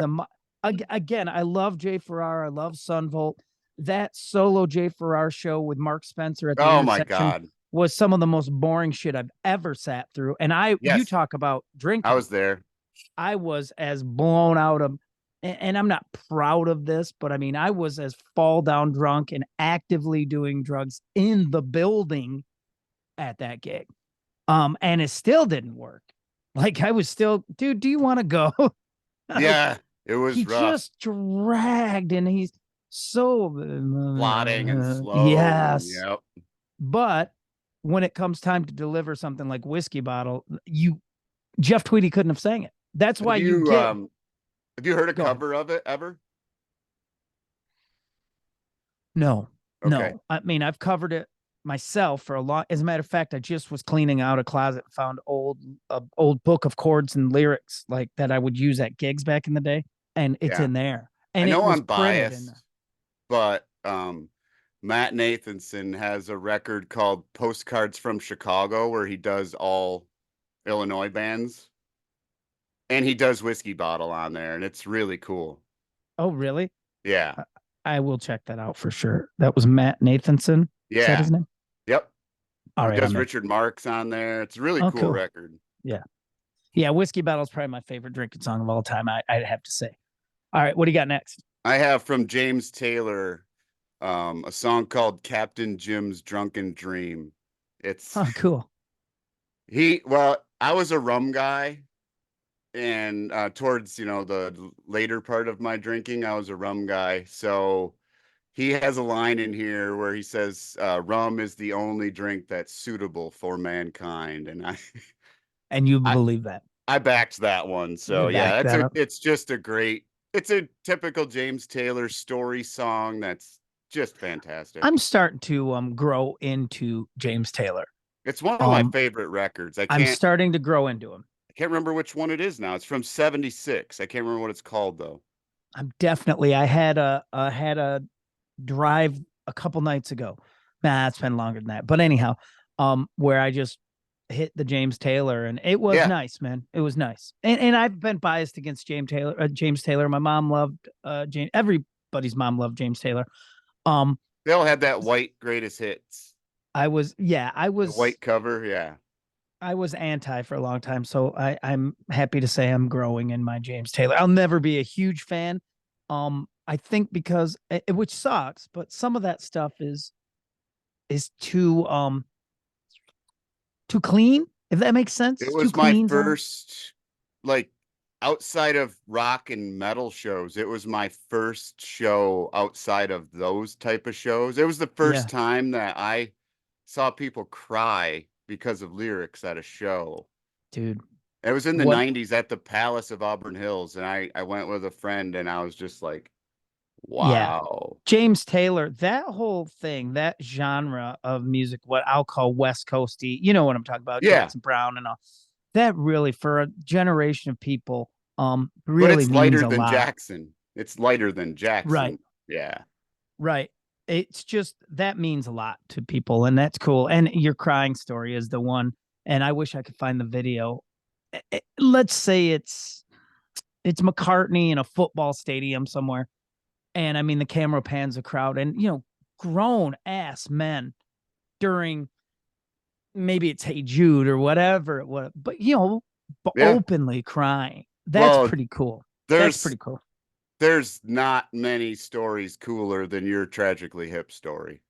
again, I love Jay Farrar. I love Sunvolt. That solo Jay Farrar show with Mark Spencer at the Oh my intersection God. was some of the most boring shit I've ever sat through. And you Yes, talk about I drinking. was there. I was as blown out of, and I'm not proud of this, but I mean, I was as fall down drunk and actively doing drugs in the building at that gig. And it still didn't work. Like I was still, dude, do you want to go? Yeah, it He was rough. just dragged and he's so, Plotting and slow and yes. yep. But when it comes time to deliver something like Whiskey Bottle, Jeff Tweedy couldn't have sang it. That's why Have you you get, um have you heard a go ahead. cover of it ever? No, Okay. no. I mean, I've covered it myself for a lot. As a matter of fact, I just was cleaning out a closet, found old book of chords and lyrics like that I would use at gigs back in the day, and it's Yeah. in there, I and it know was I'm printed in there. biased, but Matt Nathanson has a record called Postcards from Chicago where he does all Illinois bands and he does Whiskey Bottle on there and it's really cool. Oh, really? Yeah. I, I will check that out for sure. That was Matt Nathanson. Is that Yeah. his name? Yep. All He right, does I'm in. Richard Marx on there. It's a really Oh, cool cool. record. Yeah, yeah. Whiskey Battle is probably my favorite drinking song of all time. I'd have to say. All right, what do you got next? I have from James Taylor a song called Captain Jim's Drunken Dream. It's Oh, cool. I was a rum guy and towards the later part of my drinking, I was a rum guy. So he has a line in here where he says, "Rum is the only drink that's suitable for mankind," and I, And you I, believe that? I backed that one. You So back yeah, that up? it's just a great, it's a typical James Taylor story song that's just fantastic. I'm starting to grow into James Taylor. It's one of my Um, favorite records. I'm starting to grow into him. I can't remember which one it is now. It's from '76. I can't remember what it's called though. I had a drive a couple nights ago. Nah, it's been longer than that. But anyhow, where I just hit the James Taylor, and it was Yeah, nice, man. It was nice. And I've been biased against James Taylor. My mom loved James. Everybody's mom loved James Taylor. Um, they all had that white greatest hits, I was, yeah, the white cover. Yeah, I was anti for a long time. So I'm happy to say I'm growing in my James Taylor. I'll never be a huge fan. I think because which sucks, but some of that stuff is too clean, if that makes sense. it It's too was my clean some. first, like, outside of rock and metal shows. It was my first show outside of those type of shows. It was the first Yeah, time that I saw people cry because of lyrics at a show. dude. It was in the What 90s at the Palace of Auburn Hills, and I went with a friend, and I was just like, Yeah. wow. James Taylor, that whole thing, that genre of music, what I'll call West Coasty, you know what I'm talking about, Yeah, Jackson Brown and all. That really for a generation of people but really it's means lighter a than lot. Jackson. It's lighter than Right. Jackson. Yeah. Right. It's just that means a lot to people, and that's cool. And your crying story is the one, and I wish I could find the video. Let's say it's McCartney in a football stadium somewhere, and I mean the camera pans the crowd, and grown ass men during, maybe it's Hey Jude or whatever it was, but Yeah. openly crying. That's Well, pretty cool. That's there's pretty cool. there's not many stories cooler than your tragically hip story.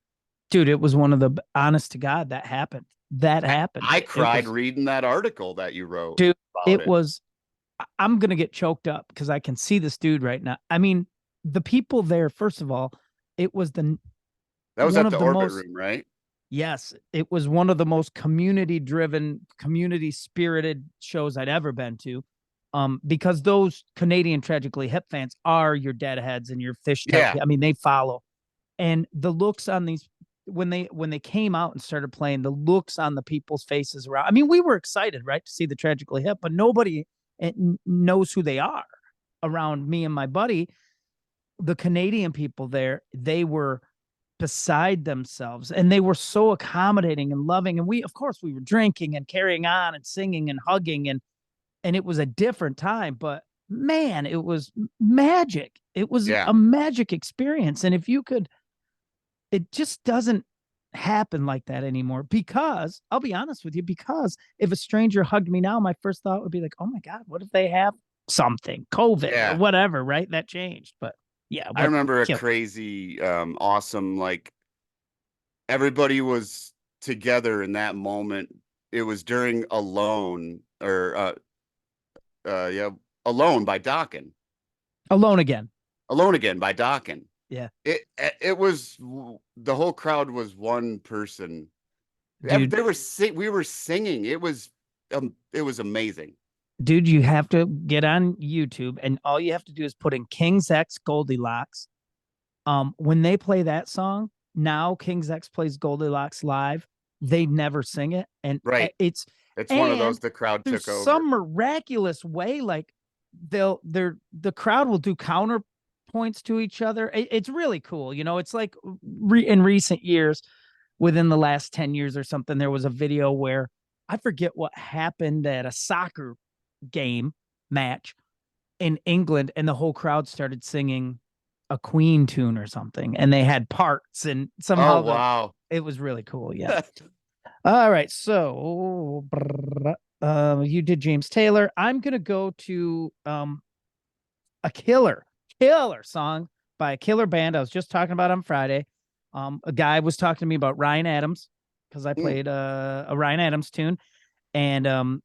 Dude, it was one of the, honest to God, that happened. That happened. I It cried was, reading that article that you wrote dude, about it it. was, I'm going to get choked up because I can see this dude right now. I mean, the people there, first of all, it was That was one at of the the Orbit most, Room, right? yes, it was one of the most community driven, community spirited shows I'd ever been to. Because those Canadian Tragically Hip fans are your deadheads and your fishtail. Yeah. I mean, they follow. And the looks on these, when they came out and started playing, the looks on the people's faces around. I mean, we were excited, right, to see the Tragically Hip, but nobody knows who they are around me and my buddy. The Canadian people there, they were beside themselves, and they were so accommodating and loving. And we, of course, we were drinking and carrying on and singing and hugging, and it was a different time, but man, it was magic. It was Yeah. a magic experience. And if you could, it just doesn't happen like that anymore, because I'll be honest with you, because if a stranger hugged me now, my first thought would be like, oh my God, what if they have something, COVID or Yeah. whatever, right? That changed. But yeah, I what remember a killed. crazy, awesome, like, everybody was together in that moment. It was during Alone, or yeah, Alone by Dokken. Alone Again. Alone Again by Dokken. Yeah. It was, the whole crowd was one person. Dude, We were singing. It was amazing. dude, you have to get on YouTube, and all you have to do is put in King's X Goldilocks. When they play that song now, King's X plays Goldilocks live. They never sing it, and Right. it's It's one of those and the crowd there's took over. some miraculous way, like the crowd will do counterpoints to each other. It's really cool. It's like in recent years, within the last 10 years or something, there was a video where I forget what happened at a soccer game match in England, and the whole crowd started singing a Queen tune or something, and they had parts, and Oh, somehow wow. it was really cool. Yeah. All right. So you did James Taylor. I'm gonna go to a killer song by a killer band I was just talking about on Friday. A guy was talking to me about Ryan Adams, because I Mm, played a Ryan Adams tune, and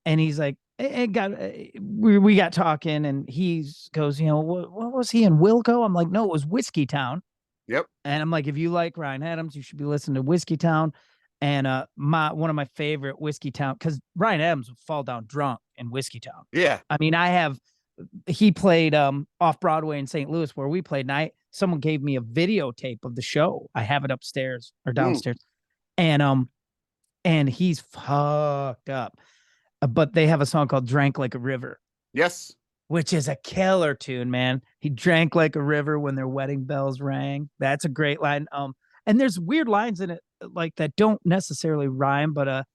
he's like, we got talking, and he goes, what was he in, Wilco? I'm like, no, it was Whiskey Town. yep. And I'm like, if you like Ryan Adams, you should be listening to Whiskey Town. And one of my favorite Whiskey Town, because Ryan Adams would fall down drunk in Whiskey Town. Yeah. I mean, he played off Broadway in St. Louis where we played, and someone gave me a videotape of the show. I have it upstairs or Mm, downstairs. And he's fucked up. But they have a song called Drank Like a River, yes. which is a killer tune, man. He drank like a river when their wedding bells rang. That's a great line. and there's weird lines in it like that don't necessarily rhyme, but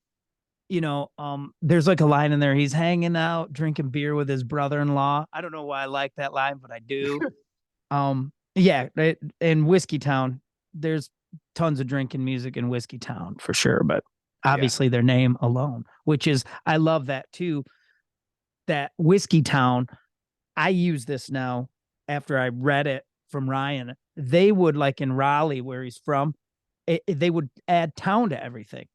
there's like a line in there. He's hanging out, drinking beer with his brother-in-law. I don't know why I like that line, but I do. Yeah, in Whiskey Town, there's tons of drinking music in Whiskey Town for sure, but Yeah. obviously their name alone, which is I love that too. That Whiskey Town, I use this now after I read it from Ryan. They would like in Raleigh, where he's from, they would add town to everything.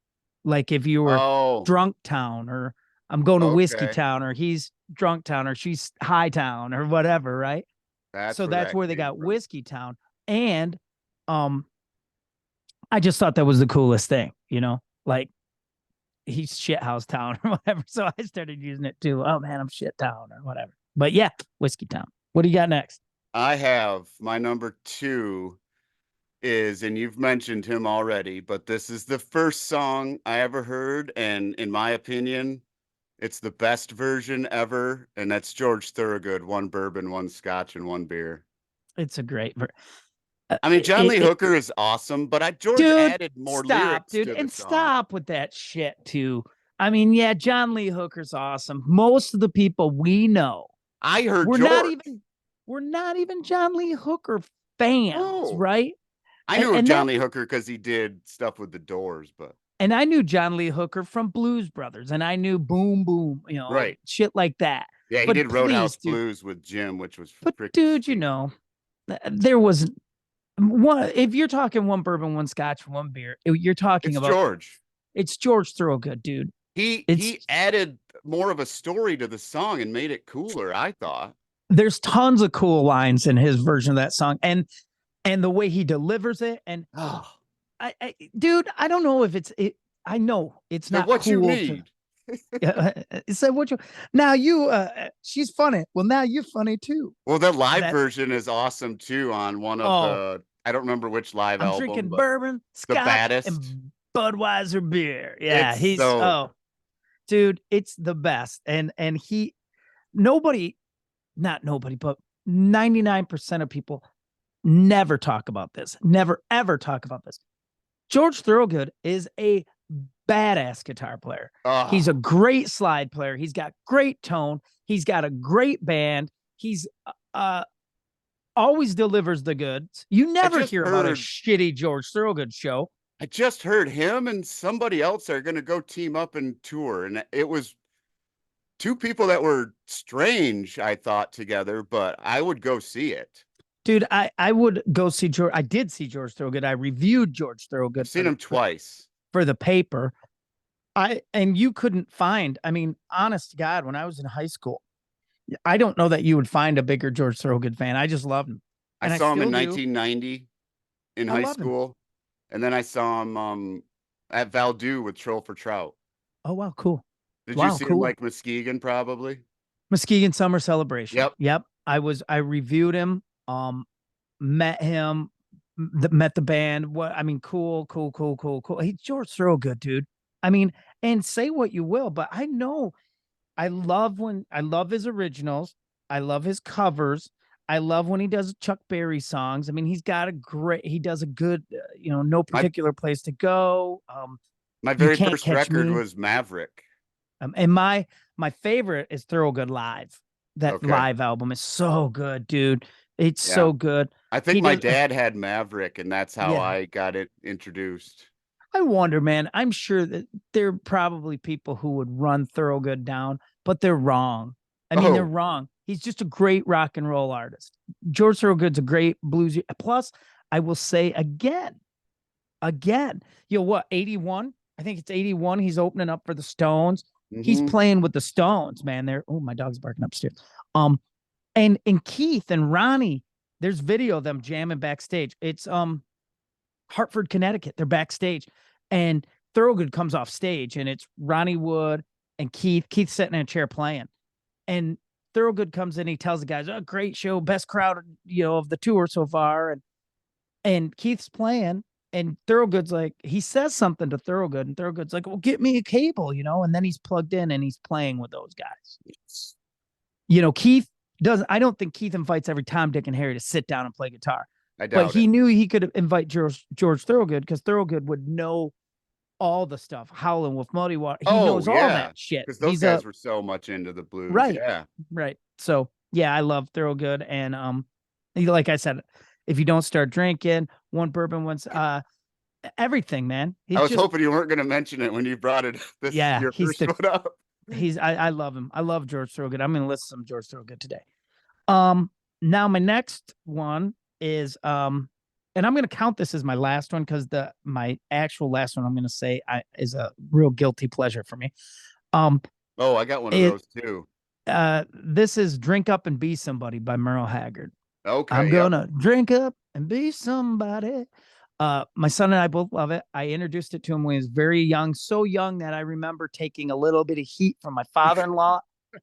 Like if you were Oh, drunk town, or I'm going to Whiskey okay. Town, or he's drunk town, or she's high town, or whatever, right? That's So where that's that where they came got from. Whiskey Town. And um I just thought that was the coolest thing, like he's shithouse town or whatever. So I started using it too. Oh man, I'm shit town or whatever. But yeah, Whiskey Town. What do you got next? I have my number two is, and you've mentioned him already, but this is the first song I ever heard, and in my opinion, it's the best version ever, and that's George Thorogood, one bourbon, one scotch, and one beer. It's a great I mean, John Lee Hooker is awesome, but George dude, added more stop, lyrics dude, to the and song. stop with that shit too. I mean, yeah, John Lee Hooker's awesome. Most of the people we know, I heard we're not George. even we're not even John Lee Hooker fans, Oh, right? I And, knew of and John that Lee Hooker because he did stuff with the Doors, but and I knew John Lee Hooker from Blues Brothers, and I knew Boom Boom, right. shit like that. Yeah, he But did please, Roadhouse dude, Blues with Jim, which was but freaking dude, sweet. there was one. If you're talking one bourbon, one scotch, one beer, you're talking It's about George. it's George Thorogood, dude. It's He added more of a story to the song and made it cooler, I thought. There's tons of cool lines in his version of that song, and the way he delivers it, and Oh, dude, I don't know if it's it. I know it's that not what you cool to. need. Said what you now you she's funny. Well, now you're funny too. Well, the live That version is awesome too on one of oh, the, I don't remember which live I'm album, drinking but bourbon, the scotch, baddest. and Budweiser beer. Yeah, It's he's so dude, it's the best. And he nobody, not nobody, but 99% of people never talk about this. Never ever talk about this. George Thorogood is a badass guitar player. He's a oh, great slide player. He's got great tone. He's got a great band. He's uh always delivers the goods. You I never just hear about a heard shitty George Thorogood show. I just heard him and somebody else are going to go team up and tour, and it was two people that were strange, I thought, together, but I would go see it. Dude, I would go see George. I did see George Thorogood. I reviewed George I've Thorogood seen him twice. for the paper. And you couldn't find, I mean, honest to God, when I was in high school, I don't know that you would find a bigger George Thorogood fan. I just loved him. I And I saw him in still do. 1990 in I high loved him. school, and then I saw him at Valdu with Troll for Trout. Oh wow, cool. Did you Wow, see him cool. like Muskegon probably? Muskegon Summer Celebration. Yep. Yep. I reviewed him, met him, met the band. What I mean, cool, cool, cool, cool, cool. He's George Thorogood, dude. I mean, and say what you will, but I know I love his originals. I love his covers. I love when he does Chuck Berry songs. I mean, he does a good, no My particular place to go. my You very can't first catch record me. was Maverick. And my favorite is Thorogood Live. That Okay. live album is so good, dude. It's Yeah. so good. I think He my does, dad had Maverick, and that's how yeah. I got it introduced. I wonder, man. I'm sure that there are probably people who would run Thorogood down, but they're wrong. I mean, they're Oh, wrong. He's just a great rock and roll artist. George Thorogood's a great bluesy. Plus, I will say again, what, 81? I think it's 81. He's opening up for the Stones. He's mm-hmm. playing with the Stones, man. Oh, my dog's barking upstairs. And Keith and Ronnie, there's video of them jamming backstage. It's Hartford, Connecticut. They're backstage, and Thorogood comes off stage, and it's Ronnie Wood and Keith. Keith's sitting in a chair playing, and Thorogood comes in. He tells the guys, "Oh, great show, best crowd, of the tour so far." And Keith's playing, and Thorogood's like, he says something to Thorogood, and Thorogood's like, "Well, get me a cable, And then he's plugged in and he's playing with those guys. Keith doesn't. I don't think Keith invites every Tom, Dick, and Harry to sit down and play guitar. I But doubt he it. knew he could invite George Thorogood because Thorogood would know all the stuff. Howlin' Wolf, Muddy Water. He Oh knows all yeah, that shit. because those He's a guys were so much into the blues. right, Yeah. right. So yeah, I love Thorogood, and like I said, if you don't start drinking, one bourbon, once everything, man. I He's was just hoping you weren't going to mention it when you brought it this yeah, your first one up. I love him. I love George Thorogood. I'm gonna listen to some George Thorogood today. Um, Now my next one is and I'm gonna count this as my last one because my actual last one I'm gonna say is a real guilty pleasure for me. Um, Oh, I got one of it those too. This is "Drink Up and Be Somebody" by Merle Haggard. I'm Okay, yep. gonna drink up and be somebody. My son and I both love it. I introduced it to him when he was very young, so young that I remember taking a little bit of heat from my father-in-law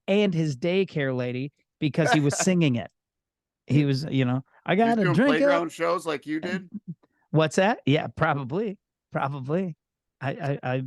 and his daycare lady because he was singing it. He was, I He's gotta doing drink up. playground shows like you And did. what's that? Yeah, probably. I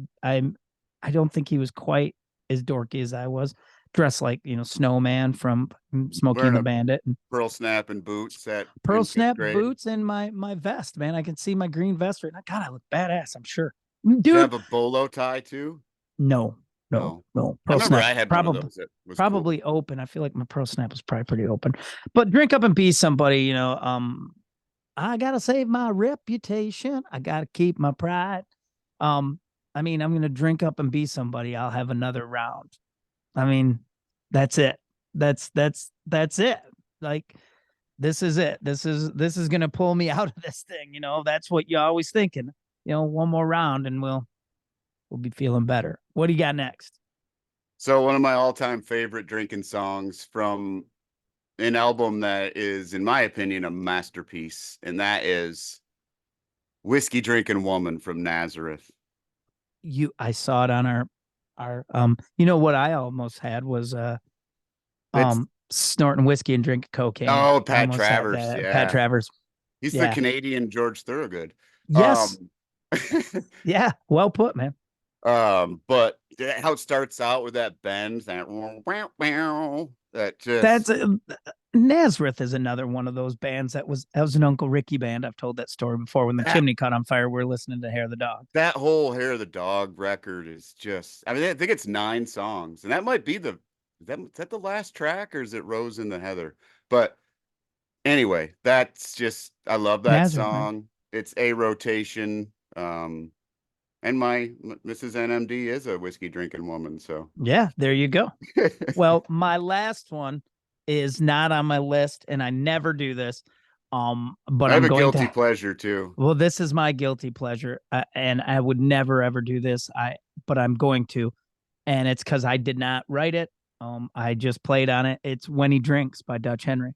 I don't think he was quite as dorky as I was. Dressed like Snowman from Smokey and Wearing the a Bandit, and pearl snap and boots at pearl in fifth snap grade. boots and my vest. Man, I can see my green vest right now. God, I look badass. I'm sure, Did you dude. have a bolo tie too? No, no, No. no. I Pearl remember snap I had one of probably those that was cool. probably open. I feel like my pearl snap was probably pretty open. But drink up and be somebody. I gotta save my reputation. I gotta keep my pride. Um, I mean, I'm gonna drink up and be somebody. I'll have another round. I mean, that's it. That's it. Like this is it. This is gonna pull me out of this thing. That's what you're always thinking. One more round and we'll be feeling better. What do you got next? So one of my all-time favorite drinking songs from an album that is, in my opinion, a masterpiece, and that is Whiskey Drinking Woman from Nazareth. I saw it on our. What I almost had was It's snorting whiskey and drinking cocaine. oh, I Pat almost had Travers, that. Pat yeah. Travers. He's the Yeah. Canadian George Thorogood. Yes. Um, Yeah. Well put, man. but how it starts out with that bend, that That's just Nazareth is another one of those bands that was an Uncle Ricky band. I've told that story before. When the that chimney caught on fire, we are listening to Hair of the Dog. that whole Hair of the Dog record is just, I mean, I think it's 9 songs, and that might be is that the last track, or is it Rose in the Heather? But anyway, that's just, I love that Nazareth, man. song. It's a rotation. And my Mrs. NMD is a whiskey drinking woman, so Yeah, there you go. Well, my last one is not on my list, and I never do this. But I have I'm a going guilty to. pleasure too. Well, this is my guilty pleasure, and I would never ever do this. But I'm going to, and it's because I did not write it. I just played on it. It's "When He Drinks" by Dutch Henry.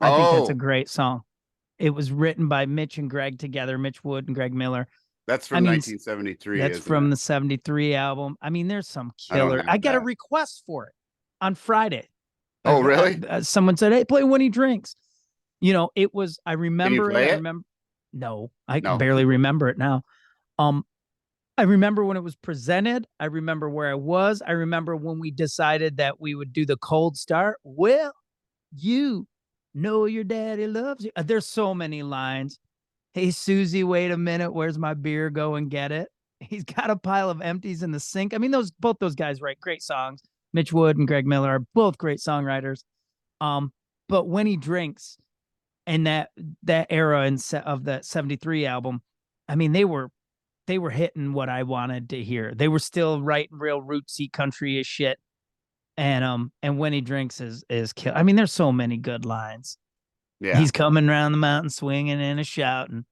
I think that's a Oh, great song. It was written by Mitch and Greg together, Mitch Wood and Greg Miller. that's I from mean, 1973, that's isn't it? from the '73 album. I mean, there's some I don't killer. I have got a that. request for it on Friday. Oh, really? Someone said, "Hey, play When He Drinks." It was. I Can you remember it. play I it? remember. No, I No. barely remember it now. Um, I remember when it was presented. I remember where I was. I remember when we decided that we would do the cold start. Well, you know your daddy loves you. There's so many lines. Hey, Susie, wait a minute. Where's my beer? Go and get it. He's got a pile of empties in the sink. I mean, both those guys write great songs. Mitch Wood and Greg Miller are both great songwriters. Um, but When He Drinks and that era of that '73 album, I mean, they were hitting what I wanted to hear. They were still writing real rootsy country as shit. And When He Drinks is kill. I mean, there's so many good lines. Yeah. He's coming around the mountain swinging and a shouting.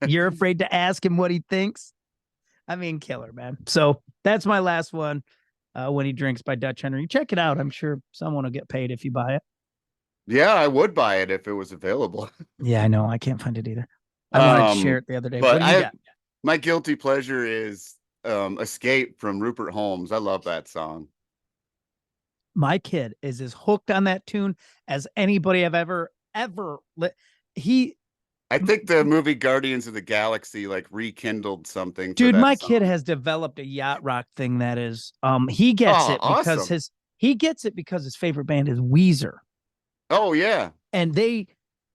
You're afraid to ask him what he thinks. I mean, killer, man. So that's my last one. When He Drinks by Dutch Henry. Check it out. I'm sure someone will get paid if you buy it. Yeah, I would buy it if it was available. Yeah, I know. I can't find it either. I wanted to share Um, it the other day. What but do you got? my guilty pleasure is Escape from Rupert Holmes. I love that song. My kid is as hooked on that tune as anybody I've ever he I think the movie Guardians of the Galaxy like rekindled something for dude, that my kid song. has developed a yacht rock thing that is he gets Oh, it because awesome. his favorite band is Weezer. Oh yeah. And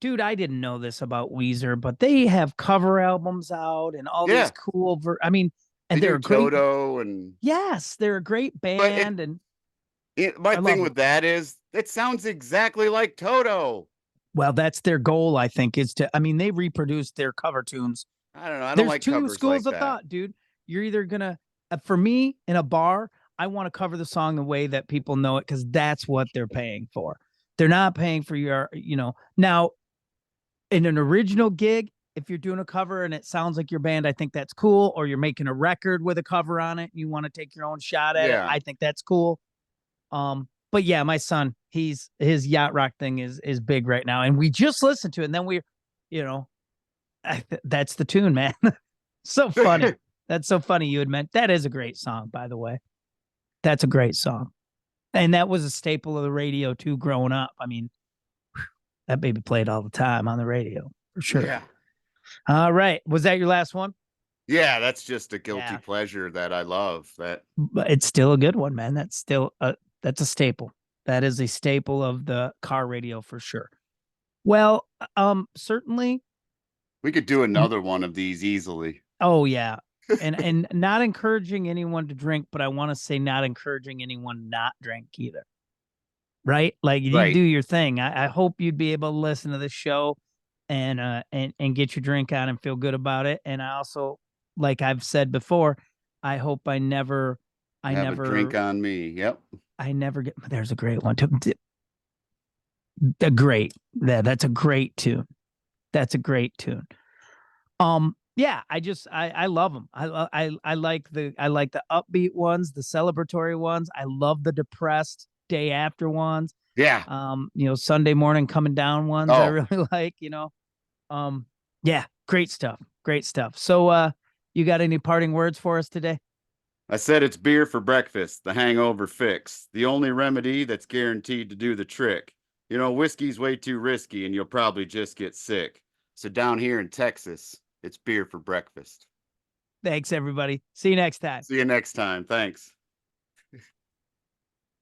dude, I didn't know this about Weezer, but they have cover albums out and all these Yeah, cool I mean, they and they're do a great, Toto and yes, they're a great but band, and my I love thing them. with that is it sounds exactly like Toto. Well, that's their goal, I think, is to, I mean, they reproduce their cover tunes. I don't know. I don't There's like two covers schools like of that. thought, dude. You're either gonna, for me, in a bar, I want to cover the song the way that people know it because that's what they're paying for. They're not paying for your, now in an original gig, if you're doing a cover and it sounds like your band, I think that's cool. Or you're making a record with a cover on it, and you want to take your own shot at it. Yeah. I think that's cool. But yeah, my son, his yacht rock thing is big right now, and we just listened to it, and then you know, that's the tune, man. So funny. That's so funny. You had meant that is a great song, by the way. That's a great song, and that was a staple of the radio too. Growing up, I mean, that baby played all the time on the radio for sure. Yeah. All right, was that your last one? Yeah, that's just a guilty Yeah, pleasure that I love. That but it's still a good one, man. That's a staple. That is a staple of the car radio for sure. Well, certainly. we could do another one of these easily. Oh yeah, and not encouraging anyone to drink, but I want to say not encouraging anyone not drink either. Right? Like you do Right. your thing. I hope you'd be able to listen to this show and get your drink on and feel good about it. And I also, like I've said before, I hope I Have a drink never, on me. Yep. I never get. There's a great one. A great. That's a great tune. That's a great tune. Yeah, I love them. I like the upbeat ones, the celebratory ones. I love the depressed day after ones. Yeah. Sunday morning coming down ones I Oh, really like. Yeah, great stuff. Great stuff. So you got any parting words for us today? I said it's beer for breakfast, the hangover fix, the only remedy that's guaranteed to do the trick. Whiskey's way too risky and you'll probably just get sick. So down here in Texas, it's beer for breakfast. Thanks everybody. See you next time. See you next time. Thanks.